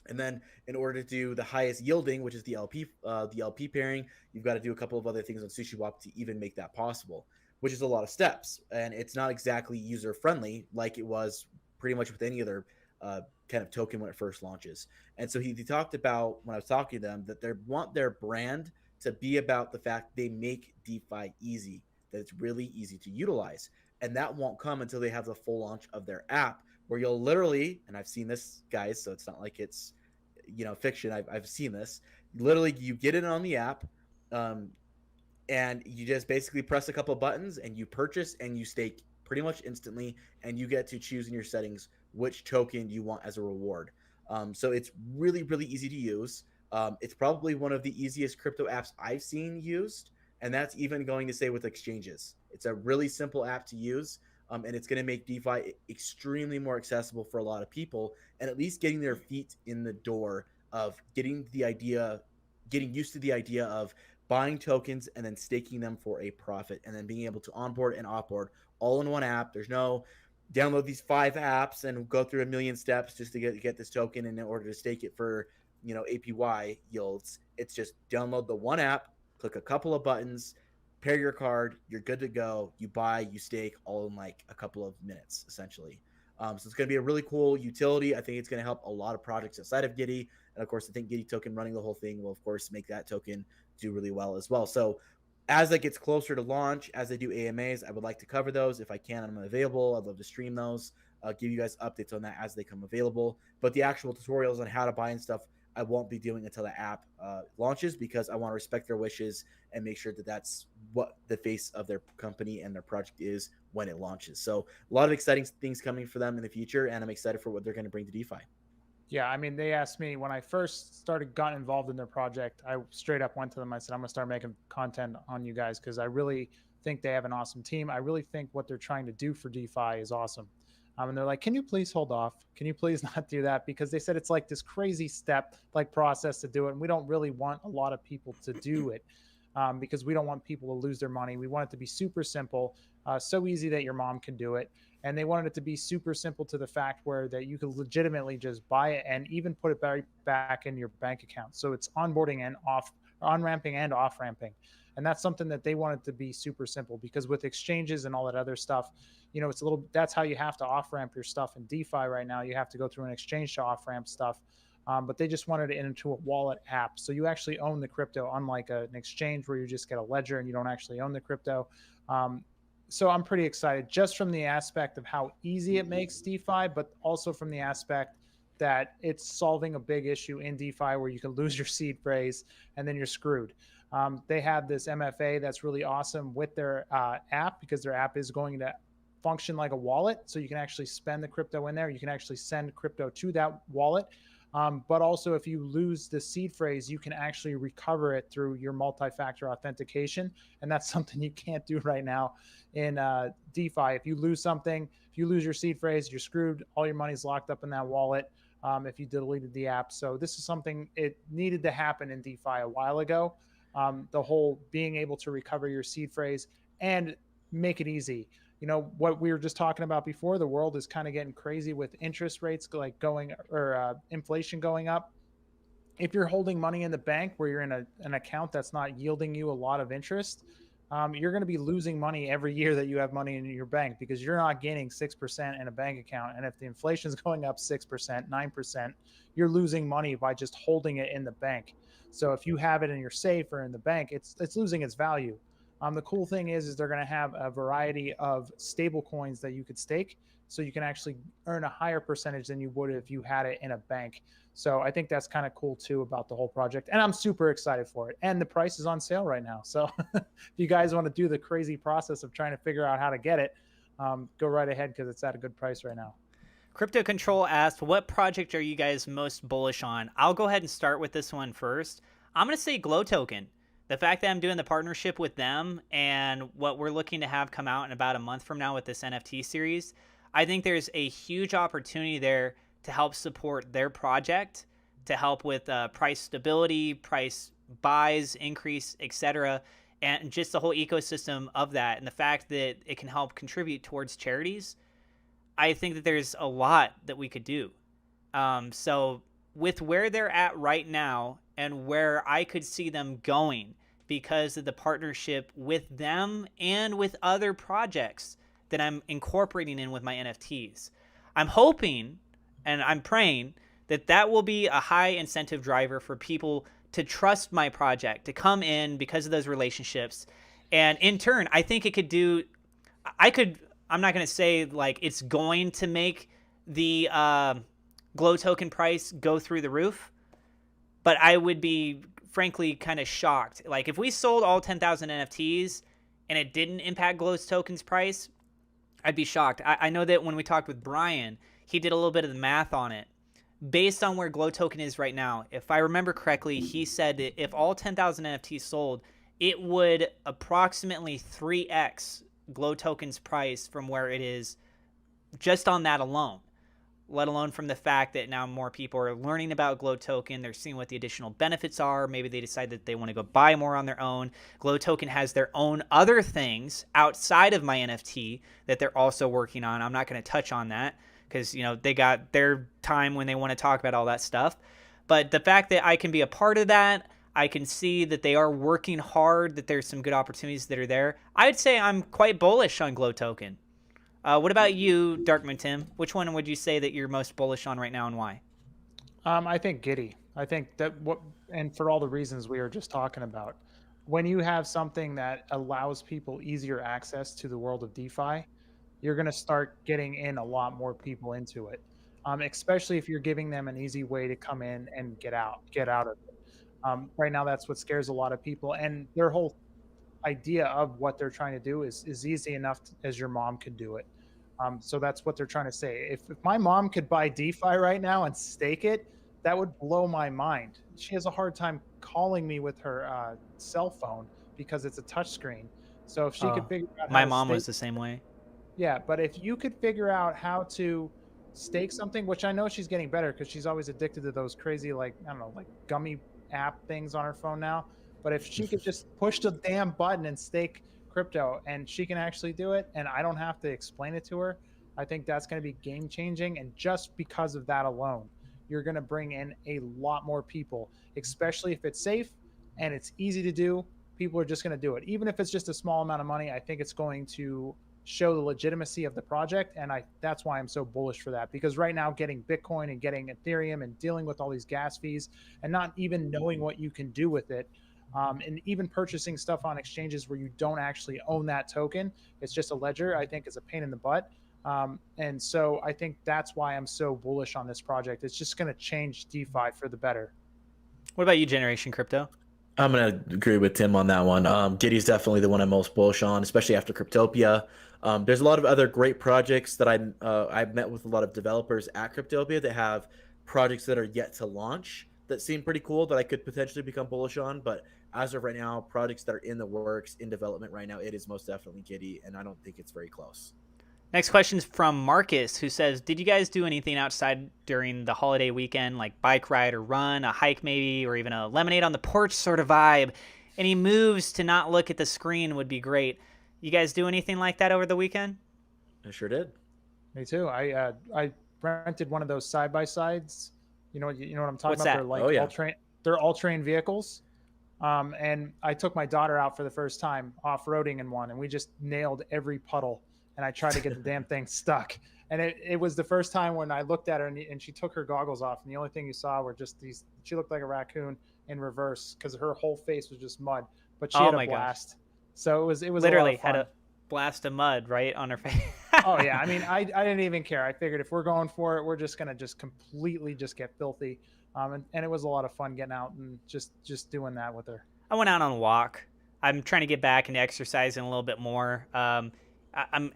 And then in order to do the highest yielding, which is the LP pairing, you've got to do a couple of other things on SushiSwap to even make that possible, which is a lot of steps, and it's not exactly user friendly like it was pretty much with any other kind of token when it first launches. And so he talked about, when I was talking to them, that they want their brand to be about the fact they make DeFi easy, that it's really easy to utilize. And that won't come until they have the full launch of their app, where you'll literally, and I've seen this, guys, so it's not like it's fiction. I've seen this. Literally, you get it on the app, and you just basically press a couple of buttons and you purchase and you stake pretty much instantly, and you get to choose in your settings which token you want as a reward. So it's really, really easy to use. It's probably one of the easiest crypto apps I've seen used, and that's even going to say with exchanges. It's a really simple app to use, and it's going to make DeFi extremely more accessible for a lot of people, and at least getting their feet in the door of getting used to the idea of buying tokens and then staking them for a profit, and then being able to onboard and offboard all in one app. There's no download these 5 apps and go through a million steps just to get this token in order to stake it for APY yields. It's just download the one app, click a couple of buttons, pair your card, you're good to go. You buy, you stake, all in like a couple of minutes, essentially. So it's going to be a really cool utility. I think it's going to help a lot of projects outside of Giddy. And of course, I think Giddy token running the whole thing will, of course, make that token do really well as well. So as that gets closer to launch, as they do AMAs, I would like to cover those. If I can, I'm available. I'd love to stream those. I'll give you guys updates on that as they come available. But the actual tutorials on how to buy and stuff, I won't be doing until the app launches, because I want to respect their wishes and make sure that that's what the face of their company and their project is when it launches. So a lot of exciting things coming for them in the future, and I'm excited for what they're going to bring to DeFi. Yeah, I mean, they asked me when I first got involved in their project, I straight up went to them. I said, I'm going to start making content on you guys because I really think they have an awesome team. I really think what they're trying to do for DeFi is awesome. And they're like, can you please hold off? Can you please not do that? Because they said it's like this crazy process to do it. And we don't really want a lot of people to do it because we don't want people to lose their money. We want it to be super simple, so easy that your mom can do it. And they wanted it to be super simple to the fact where that you could legitimately just buy it and even put it back in your bank account. So it's onboarding and on-ramping and off-ramping. And that's something that they wanted to be super simple, because with exchanges and all that other stuff, that's how you have to off-ramp your stuff in DeFi right now. You have to go through an exchange to off-ramp stuff. But they just wanted it into a wallet app. So you actually own the crypto, unlike an exchange where you just get a ledger and you don't actually own the crypto. So I'm pretty excited just from the aspect of how easy it makes DeFi, but also from the aspect that it's solving a big issue in DeFi where you can lose your seed phrase and then you're screwed. They have this MFA that's really awesome with their app, because their app is going to function like a wallet. So you can actually spend the crypto in there. You can actually send crypto to that wallet. But also, if you lose the seed phrase, you can actually recover it through your multi-factor authentication. And that's something you can't do right now in DeFi. If you lose something, if you lose your seed phrase, you're screwed. All your money's locked up in that wallet if you deleted the app. So this is something, it needed to happen in DeFi a while ago. The whole being able to recover your seed phrase and make it easy. What we were just talking about before, the world is kind of getting crazy with interest rates inflation going up. If you're holding money in the bank where you're in an account that's not yielding you a lot of interest, you're going to be losing money every year that you have money in your bank, because you're not gaining 6% in a bank account. And if the inflation is going up 6%, 9%, you're losing money by just holding it in the bank. So if you have it in your safe or in the bank, it's losing its value. The cool thing is they're going to have a variety of stable coins that you could stake, so you can actually earn a higher percentage than you would if you had it in a bank. So I think that's kind of cool too about the whole project, and I'm super excited for it. And the price is on sale right now, so if you guys want to do the crazy process of trying to figure out how to get it, go right ahead because it's at a good price right now. Crypto Control asked, what project are you guys most bullish on? I'll go ahead and start with this one first. I'm going to say Glow Token. The fact that I'm doing the partnership with them and what we're looking to have come out in about a month from now with this NFT series, I think there's a huge opportunity there to help support their project, to help with price stability, price buys, increase, etc., and just the whole ecosystem of that. And the fact that it can help contribute towards charities, I think that there's a lot that we could do. So with where they're at right now and where I could see them going because of the partnership with them and with other projects that I'm incorporating in with my NFTs, I'm hoping and I'm praying that that will be a high incentive driver for people to trust my project, to come in because of those relationships. And in turn, I think it could do, I'm not going to say like it's going to make the Glow token price go through the roof, but I would be frankly kind of shocked. Like if we sold all 10,000 NFTs and it didn't impact Glow's tokens price, I'd be shocked. I know that when we talked with Brian, he did a little bit of the math on it. Based on where Glow token is right now, if I remember correctly, he said that if all 10,000 NFTs sold, it would approximately 3x Glow token's price from where it is just on that alone, let alone from the fact that now more people are learning about Glow token. They're seeing what the additional benefits are. Maybe they decide that they want to go buy more on their own. Glow token has their own other things outside of my NFT that they're also working on. I'm not going to touch on that because, you know, they got their time when they want to talk about all that stuff. But the fact that I can be a part of that, I can see that they are working hard, that there's some good opportunities that are there. I'd say I'm quite bullish on Glow token. What about you, Darkman Tim? Which one would you say that you're most bullish on right now and why? I think Giddy. I think that and for all the reasons we were just talking about, when you have something that allows people easier access to the world of DeFi, you're going to start getting in a lot more people into it. Especially if you're giving them an easy way to come in and get out of it. Right now, that's what scares a lot of people, and their whole idea of what they're trying to do is easy enough as your mom could do it. So that's what they're trying to say. If my mom could buy DeFi right now and stake it, that would blow my mind. She has a hard time calling me with her cell phone because it's a touchscreen. So if she could Oh, figure out how my to mom stake, was the same way. yeah. But if you could figure out how to stake something, which I know she's getting better because she's always addicted to those crazy, like, I don't know, like gummy app things on her phone now. But if she could just push the damn button and stake crypto and she can actually do it and I don't have to explain it to her, I think that's going to be game changing. And just because of that alone, you're going to bring in a lot more people, especially if it's safe and it's easy to do. People are just going to do it. Even if it's just a small amount of money, I think it's going to show the legitimacy of the project. And that's why I'm so bullish for that, because right now getting Bitcoin and getting Ethereum and dealing with all these gas fees and not even knowing what you can do with it, and even purchasing stuff on exchanges where you don't actually own that token, it's just a ledger, I think is a pain in the butt. And so I think that's why I'm so bullish on this project. It's just going to change DeFi for the better. What about you, Generation Crypto? I'm gonna agree with Tim on that one. Giddy's definitely the one I'm most bullish on, especially after Cryptopia. There's a lot of other great projects that I've met with a lot of developers at Cryptopia that have projects that are yet to launch that seem pretty cool that I could potentially become bullish on. But as of right now, projects that are in the works, in development right now, it is most definitely Giddy, and I don't think it's very close. Next question is from Marcus, who says, did you guys do anything outside during the holiday weekend, like bike ride or run, a hike maybe, or even a lemonade on the porch sort of vibe? Any moves to not look at the screen would be great. You guys do anything like that over the weekend? I sure did. Me too. I rented one of those side by sides. You know what I'm talking What's about? that? They're like Oh yeah. they're all terrain vehicles. And I took my daughter out for the first time off roading in one, and we just nailed every puddle. And I tried to get the damn thing stuck. And it was the first time when I looked at her and she took her goggles off, and the only thing you saw were just these. She looked like a raccoon in reverse because her whole face was just mud. But she Oh had a my gosh. blast. So it was Literally a lot of had fun. a blast of mud right on her face. Oh yeah, I mean, I didn't even care. I figured if we're going for it, we're just gonna just completely just get filthy, and it was a lot of fun getting out and just doing that with her. I went out on a walk. I'm trying to get back into exercising a little bit more. I'm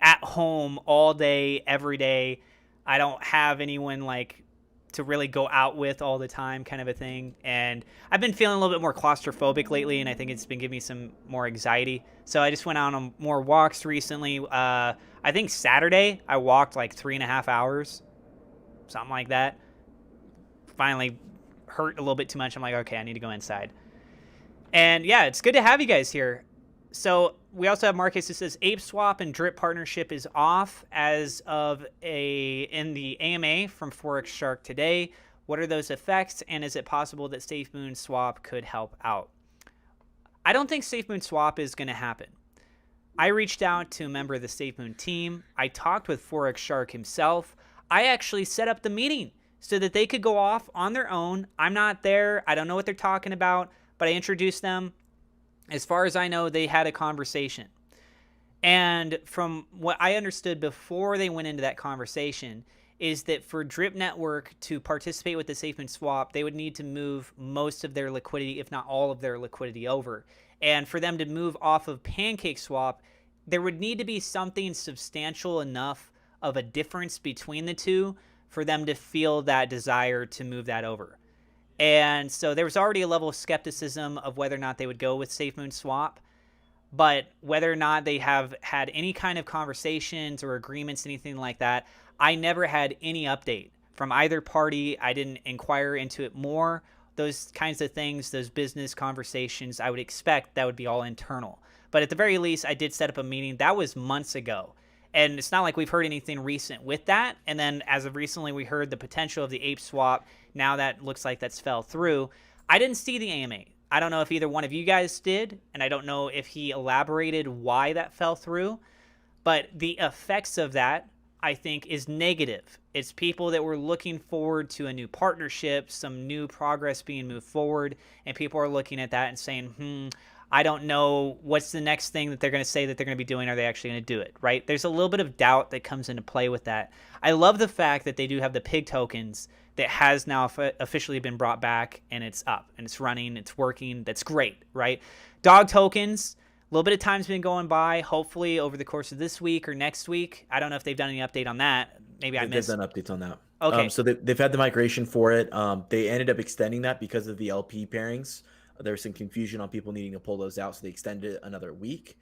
at home all day, every day. I don't have anyone like to really go out with all the time, kind of a thing. And I've been feeling a little bit more claustrophobic lately, and I think it's been giving me some more anxiety. So I just went out on more walks recently. I think Saturday I walked like 3.5 hours, something like that. Finally hurt a little bit too much. I'm like, okay, I need to go inside. And yeah, it's good to have you guys here. So we also have Marcus who says Ape Swap and Drip partnership is off as of in the AMA from Forex Shark today. What are those effects, and is it possible that SafeMoon Swap could help out? I don't think SafeMoon Swap is going to happen. I reached out to a member of the SafeMoon team. I talked with Forex Shark himself. I actually set up the meeting so that they could go off on their own. I'm not there. I don't know what they're talking about, but I introduced them. As far as I know, they had a conversation. And from what I understood before they went into that conversation is that for Drip Network to participate with the SafeMoon Swap, they would need to move most of their liquidity, if not all of their liquidity, over. And for them to move off of Pancake Swap, there would need to be something substantial enough of a difference between the two for them to feel that desire to move that over. And so there was already a level of skepticism of whether or not they would go with SafeMoon Swap. But whether or not they have had any kind of conversations or agreements, anything like that, I never had any update from either party. I didn't inquire into it more. Those kinds of things, those business conversations, I would expect that would be all internal. But at the very least, I did set up a meeting. That was months ago. And it's not like we've heard anything recent with that. And then as of recently, we heard the potential of the Ape Swap. Now that looks like that's fell through. I didn't see the AMA. I don't know if either one of you guys did, and I don't know if he elaborated why that fell through, but the effects of that, I think, is negative. It's people that were looking forward to a new partnership, some new progress being moved forward, and people are looking at that and saying, I don't know what's the next thing that they're going to say that they're going to be doing. Are they actually going to do it, right? There's a little bit of doubt that comes into play with that. I love the fact that they do have the pig tokens that has now officially been brought back, and it's up and it's running, it's working. That's great, right? Dog tokens, a little bit of time's been going by. Hopefully over the course of this week or next week. I don't know if they've done any update on that. Maybe I missed. They've done updates on that. Okay. So they've had the migration for it. They ended up extending that because of the LP pairings. There was some confusion on people needing to pull those out, so they extended it another week.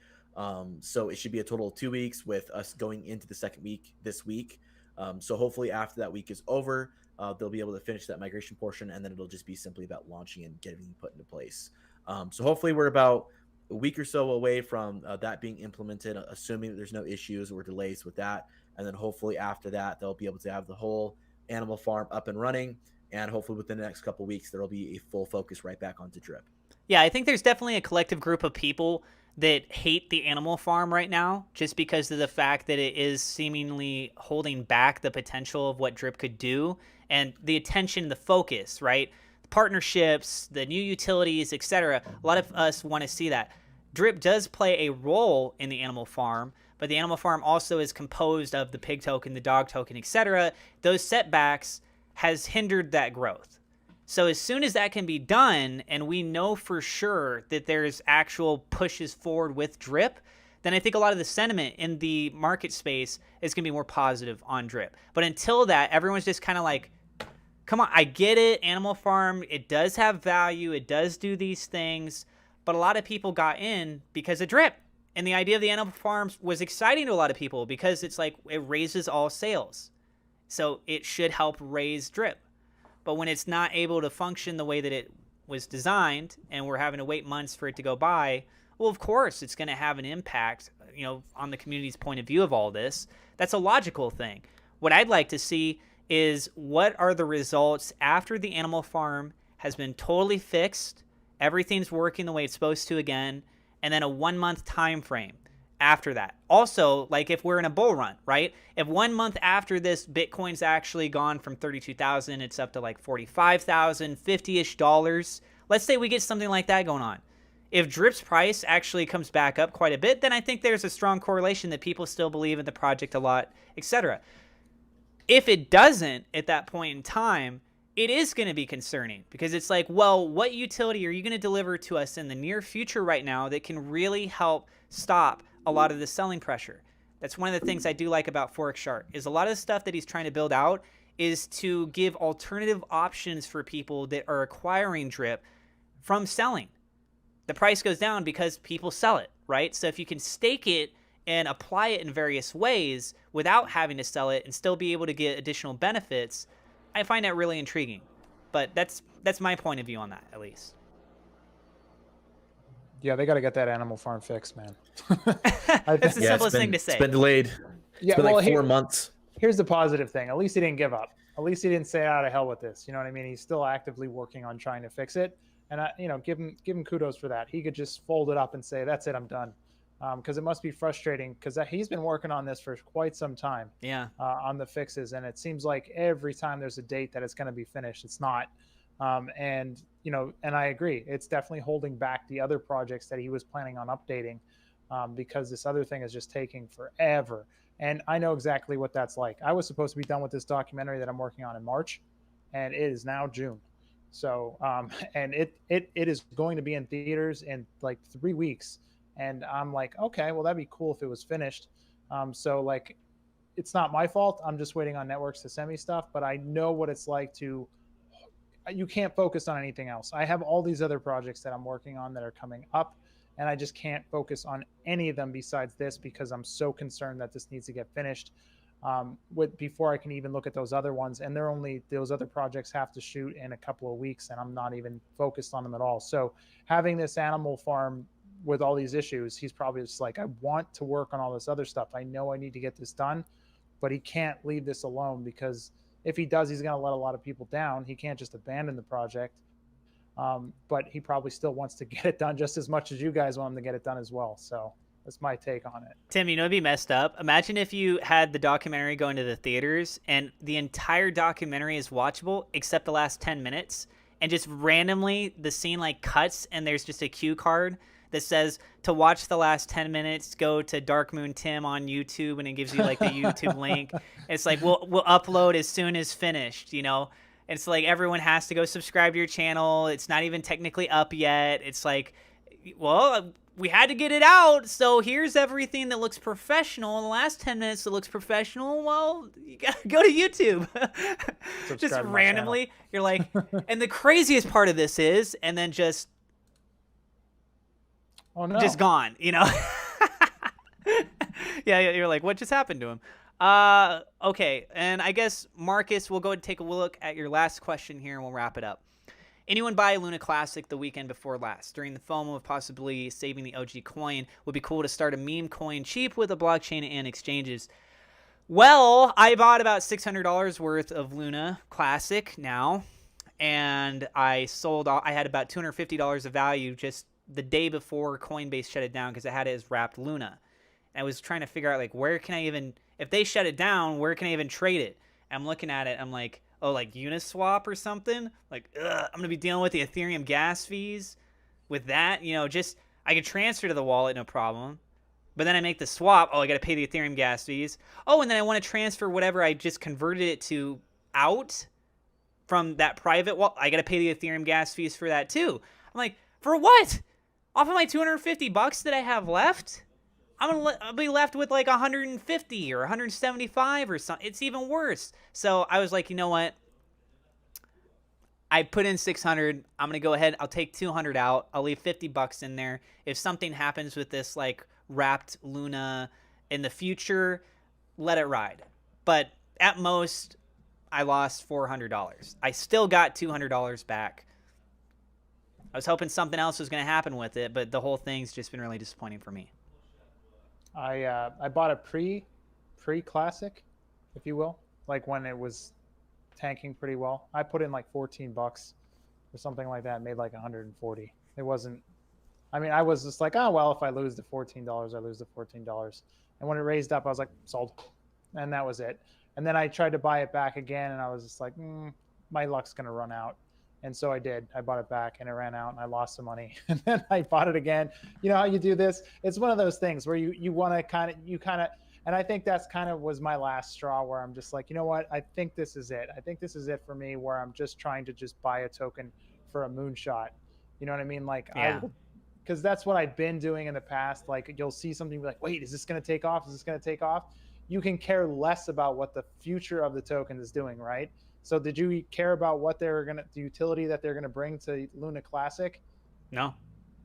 So it should be a total of 2 weeks with us going into the second week this week. So hopefully after that week is over, they'll be able to finish that migration portion, and then it'll just be simply about launching and getting put into place. So hopefully we're about a week or so away from that being implemented, assuming that there's no issues or delays with that. And then hopefully after that, they'll be able to have the whole animal farm up and running. And hopefully within the next couple of weeks, there'll be a full focus right back onto Drip. Yeah, I think there's definitely a collective group of people that hate the animal farm right now just because of the fact that it is seemingly holding back the potential of what Drip could do and the attention, the focus, right? Partnerships, the new utilities, etc. A lot of us want to see that. Drip does play a role in the animal farm, but the animal farm also is composed of the pig token, the dog token, etc. Those setbacks has hindered that growth. So as soon as that can be done, and we know for sure that there's actual pushes forward with Drip, then I think a lot of the sentiment in the market space is going to be more positive on Drip. But until that, everyone's just kind of like, come on, I get it, Animal Farm, it does have value, it does do these things, but a lot of people got in because of Drip. And the idea of the Animal Farms was exciting to a lot of people because it's like it raises all sales. So it should help raise Drip. But when it's not able to function the way that it was designed and we're having to wait months for it to go by, well, of course, it's going to have an impact, on the community's point of view of all this. That's a logical thing. What I'd like to see is what are the results after the animal farm has been totally fixed, everything's working the way it's supposed to again, and then a 1 month time frame after that. Also, like if we're in a bull run, right? If 1 month after this, Bitcoin's actually gone from 32,000, it's up to like 45,000, $50-ish. Let's say we get something like that going on. If Drip's price actually comes back up quite a bit, then I think there's a strong correlation that people still believe in the project a lot, etc. If it doesn't at that point in time, it is going to be concerning, because it's like, well, what utility are you going to deliver to us in the near future right now that can really help stop a lot of the selling pressure? That's one of the things I do like about Forex Shark, is a lot of the stuff that he's trying to build out is to give alternative options for people that are acquiring Drip from selling. The price goes down because people sell it, right? So if you can stake it and apply it in various ways without having to sell it and still be able to get additional benefits, I find that really intriguing. But that's my point of view on that, at least. Yeah, they got to get that Animal Farm fixed, man. That's the simplest thing to say. It's been delayed. It's been like 4 months. Here's the positive thing. At least he didn't give up. At least he didn't say, "Out of hell with this." You know what I mean? He's still actively working on trying to fix it, and give him kudos for that. He could just fold it up and say, "That's it, I'm done," because it must be frustrating, because he's been working on this for quite some time. Yeah. On the fixes, and it seems like every time there's a date that it's going to be finished, it's not. And I agree, it's definitely holding back the other projects that he was planning on updating, because this other thing is just taking forever. And I know exactly what that's like. I was supposed to be done with this documentary that I'm working on in March, and it is now June. So, and it is going to be in theaters in like 3 weeks. And I'm like, okay, well, that'd be cool if it was finished. So like, it's not my fault. I'm just waiting on networks to send me stuff, but I know what it's like to, you can't focus on anything else. I have all these other projects that I'm working on that are coming up, and I just can't focus on any of them besides this, because I'm so concerned that this needs to get finished before I can even look at those other ones. And those other projects have to shoot in a couple of weeks, and I'm not even focused on them at all. So having this Animal Farm with all these issues, he's probably just like, I want to work on all this other stuff. I know I need to get this done, but he can't leave this alone, because if he does, he's going to let a lot of people down. He can't just abandon the project. But he probably still wants to get it done just as much as you guys want him to get it done as well. So that's my take on it. Tim, it'd be messed up. Imagine if you had the documentary going to the theaters and the entire documentary is watchable except the last 10 minutes, and just randomly the scene like cuts and there's just a cue card that says, to watch the last 10 minutes, go to Dark Moon Tim on YouTube, and it gives you like the YouTube link. It's like, we'll upload as soon as finished, It's like everyone has to go subscribe to your channel. It's not even technically up yet. It's like, well, we had to get it out, so here's everything that looks professional. In the last 10 minutes that looks professional, well, you gotta go to YouTube. Just randomly, you're like, and the craziest part of this is, and then just, oh no, just gone, Yeah, you're like, what just happened to him? Okay, and I guess, Marcus, we'll go ahead and take a look at your last question here, and we'll wrap it up. Anyone buy a Luna Classic the weekend before last? During the FOMO of possibly saving the OG coin, would be cool to start a meme coin cheap with a blockchain and exchanges. Well, I bought about $600 worth of Luna Classic now, and I sold. I had about $250 of value just the day before Coinbase shut it down, because I had it as wrapped Luna. And I was trying to figure out, like, where can I even, if they shut it down, where can I even trade it? And I'm looking at it, I'm like, oh, like Uniswap or something? Like, I'm going to be dealing with the Ethereum gas fees with that. Just, I could transfer to the wallet, no problem. But then I make the swap. Oh, I got to pay the Ethereum gas fees. Oh, and then I want to transfer whatever I just converted it to out from that private wallet. I got to pay the Ethereum gas fees for that too. I'm like, for what? Off of my $250 that I have left? I'll be left with like 150 or 175 or something. It's even worse. So I was like, you know what? I put in 600. I'm going to go ahead. I'll take 200 out. I'll leave $50 in there. If something happens with this like wrapped Luna in the future, let it ride. But at most, I lost $400. I still got $200 back. I was hoping something else was going to happen with it, but the whole thing's just been really disappointing for me. I bought a pre-classic, if you will, like when it was tanking pretty well. I put in like $14 or something like that, made like 140. It wasn't, I mean, I was just like, oh, well, if I lose the $14, I lose the $14. And when it raised up, I was like, sold. And that was it. And then I tried to buy it back again, and I was just like, my luck's going to run out. And so I did. I bought it back and it ran out and I lost some money. And then I bought it again. You know how you do this? It's one of those things where you want to kind of, and I think that's kind of was my last straw where I'm just like, you know what? I think this is it. I think this is it for me, where I'm just trying to just buy a token for a moonshot. You know what I mean? Like, Yeah. because that's what I've been doing in the past. Like, you'll see something, be like, wait, is this going to take off? Is this going to take off? You can care less about what the future of the token is doing, right? So did you care about what the utility that they're gonna bring to Luna Classic? No.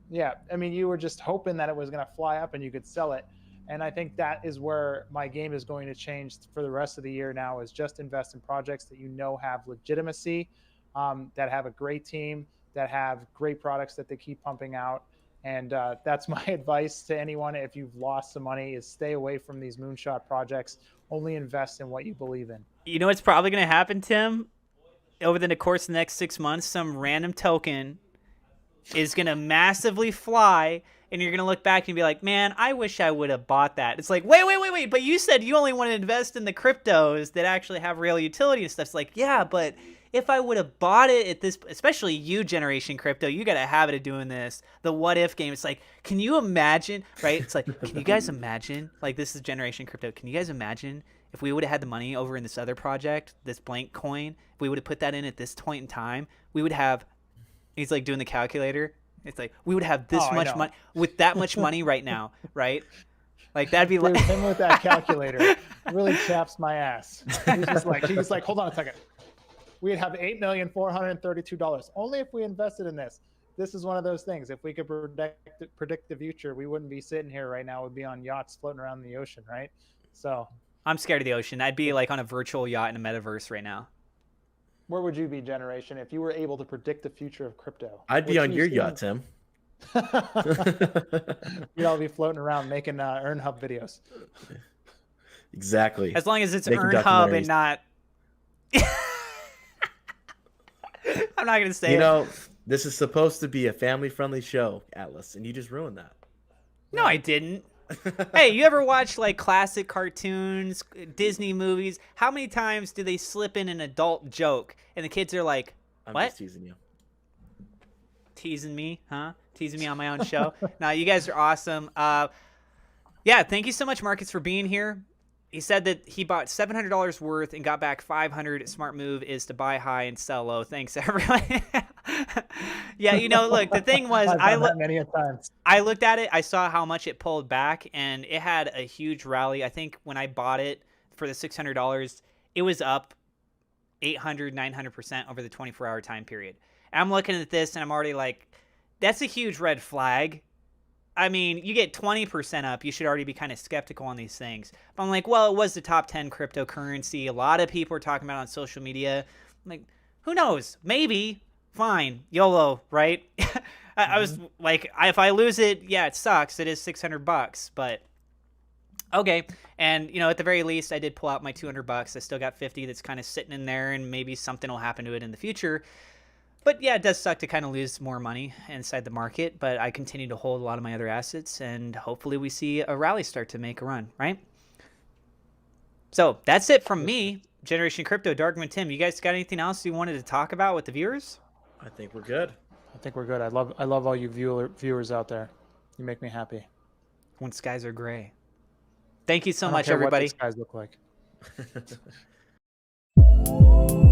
Yeah, I mean, you were just hoping that it was gonna fly up and you could sell it. And I think that is where my game is going to change for the rest of the year now, is just invest in projects that have legitimacy, that have a great team, that have great products that they keep pumping out. And that's my advice to anyone. If you've lost some money, is stay away from these moonshot projects. Only invest in what you believe in. You know what's probably going to happen, Tim? Over the course of the next 6 months, some random token is going to massively fly, and you're going to look back and be like, man, I wish I would have bought that. It's like, wait, but you said you only want to invest in the cryptos that actually have real utility and stuff. It's like, yeah, but if I would have bought it at this, especially you, Generation Crypto, you got a habit of doing this. The what if game. It's like, can you imagine, right? It's like, can you guys imagine, like, this is Generation Crypto. Can you guys imagine if we would have had the money over in this other project, this blank coin, if we would have put that in at this point in time, we would have, he's like doing the calculator. It's like, we would have this much money, with that much money right now, right? Like, that'd be Dude, like him with that calculator really chaps my ass. He's like, hold on a second. We'd have $8,432 only if we invested in this. This is one of those things. If we could predict the future, we wouldn't be sitting here right now. We'd be on yachts floating around the ocean, right? So I'm scared of the ocean. I'd be like on a virtual yacht in a metaverse right now. where would you be, Generation, if you were able to predict the future of crypto? I'd be on your yacht, Tim. You'd all be floating around making Earn Hub videos. Exactly. As long as it's Making Earn Hub documentaries. and not. I'm not gonna say You it. know, this is supposed to be a family-friendly show, Atlas, and you just ruined that. No, I didn't. Hey, you ever watch like classic cartoons, Disney movies? How many times do they slip in an adult joke and the kids are like, I'm what? just teasing you. Teasing me, huh? Teasing me on my own show? No, you guys are awesome. Yeah, thank you so much, Marcus, for being here. He said that he bought $700 worth and got back $500. Smart move is to buy high and sell low. Thanks, everyone. Yeah, you know, look, the thing was, many a times. I looked at it, I saw how much it pulled back, and it had a huge rally. I think when I bought it for the $600, it was up 800, 900% over the 24-hour time period. And I'm looking at this, and I'm already like, that's a huge red flag. I mean, you get 20% up, you should already be kind of skeptical on these things. But I'm like, well, it was the top 10 cryptocurrency. A lot of people are talking about it on social media. I'm like, who knows? Maybe. Fine. YOLO, right? I was like, if I lose it, yeah, it sucks. It is $600, but okay. And, you know, at the very least, I did pull out my $200. I still got 50 that's kind of sitting in there, and maybe something will happen to it in the future. But yeah, it does suck to kind of lose more money inside the market, but I continue to hold a lot of my other assets, and hopefully we see a rally start to make a run, right? So that's it from me, Generation Crypto, Darkman Tim. You guys got anything else you wanted to talk about with the viewers? I think we're good. I think we're good. I love all you viewers out there. You make me happy. When skies are gray. Thank you so I don't much, care everybody. what these guys look like.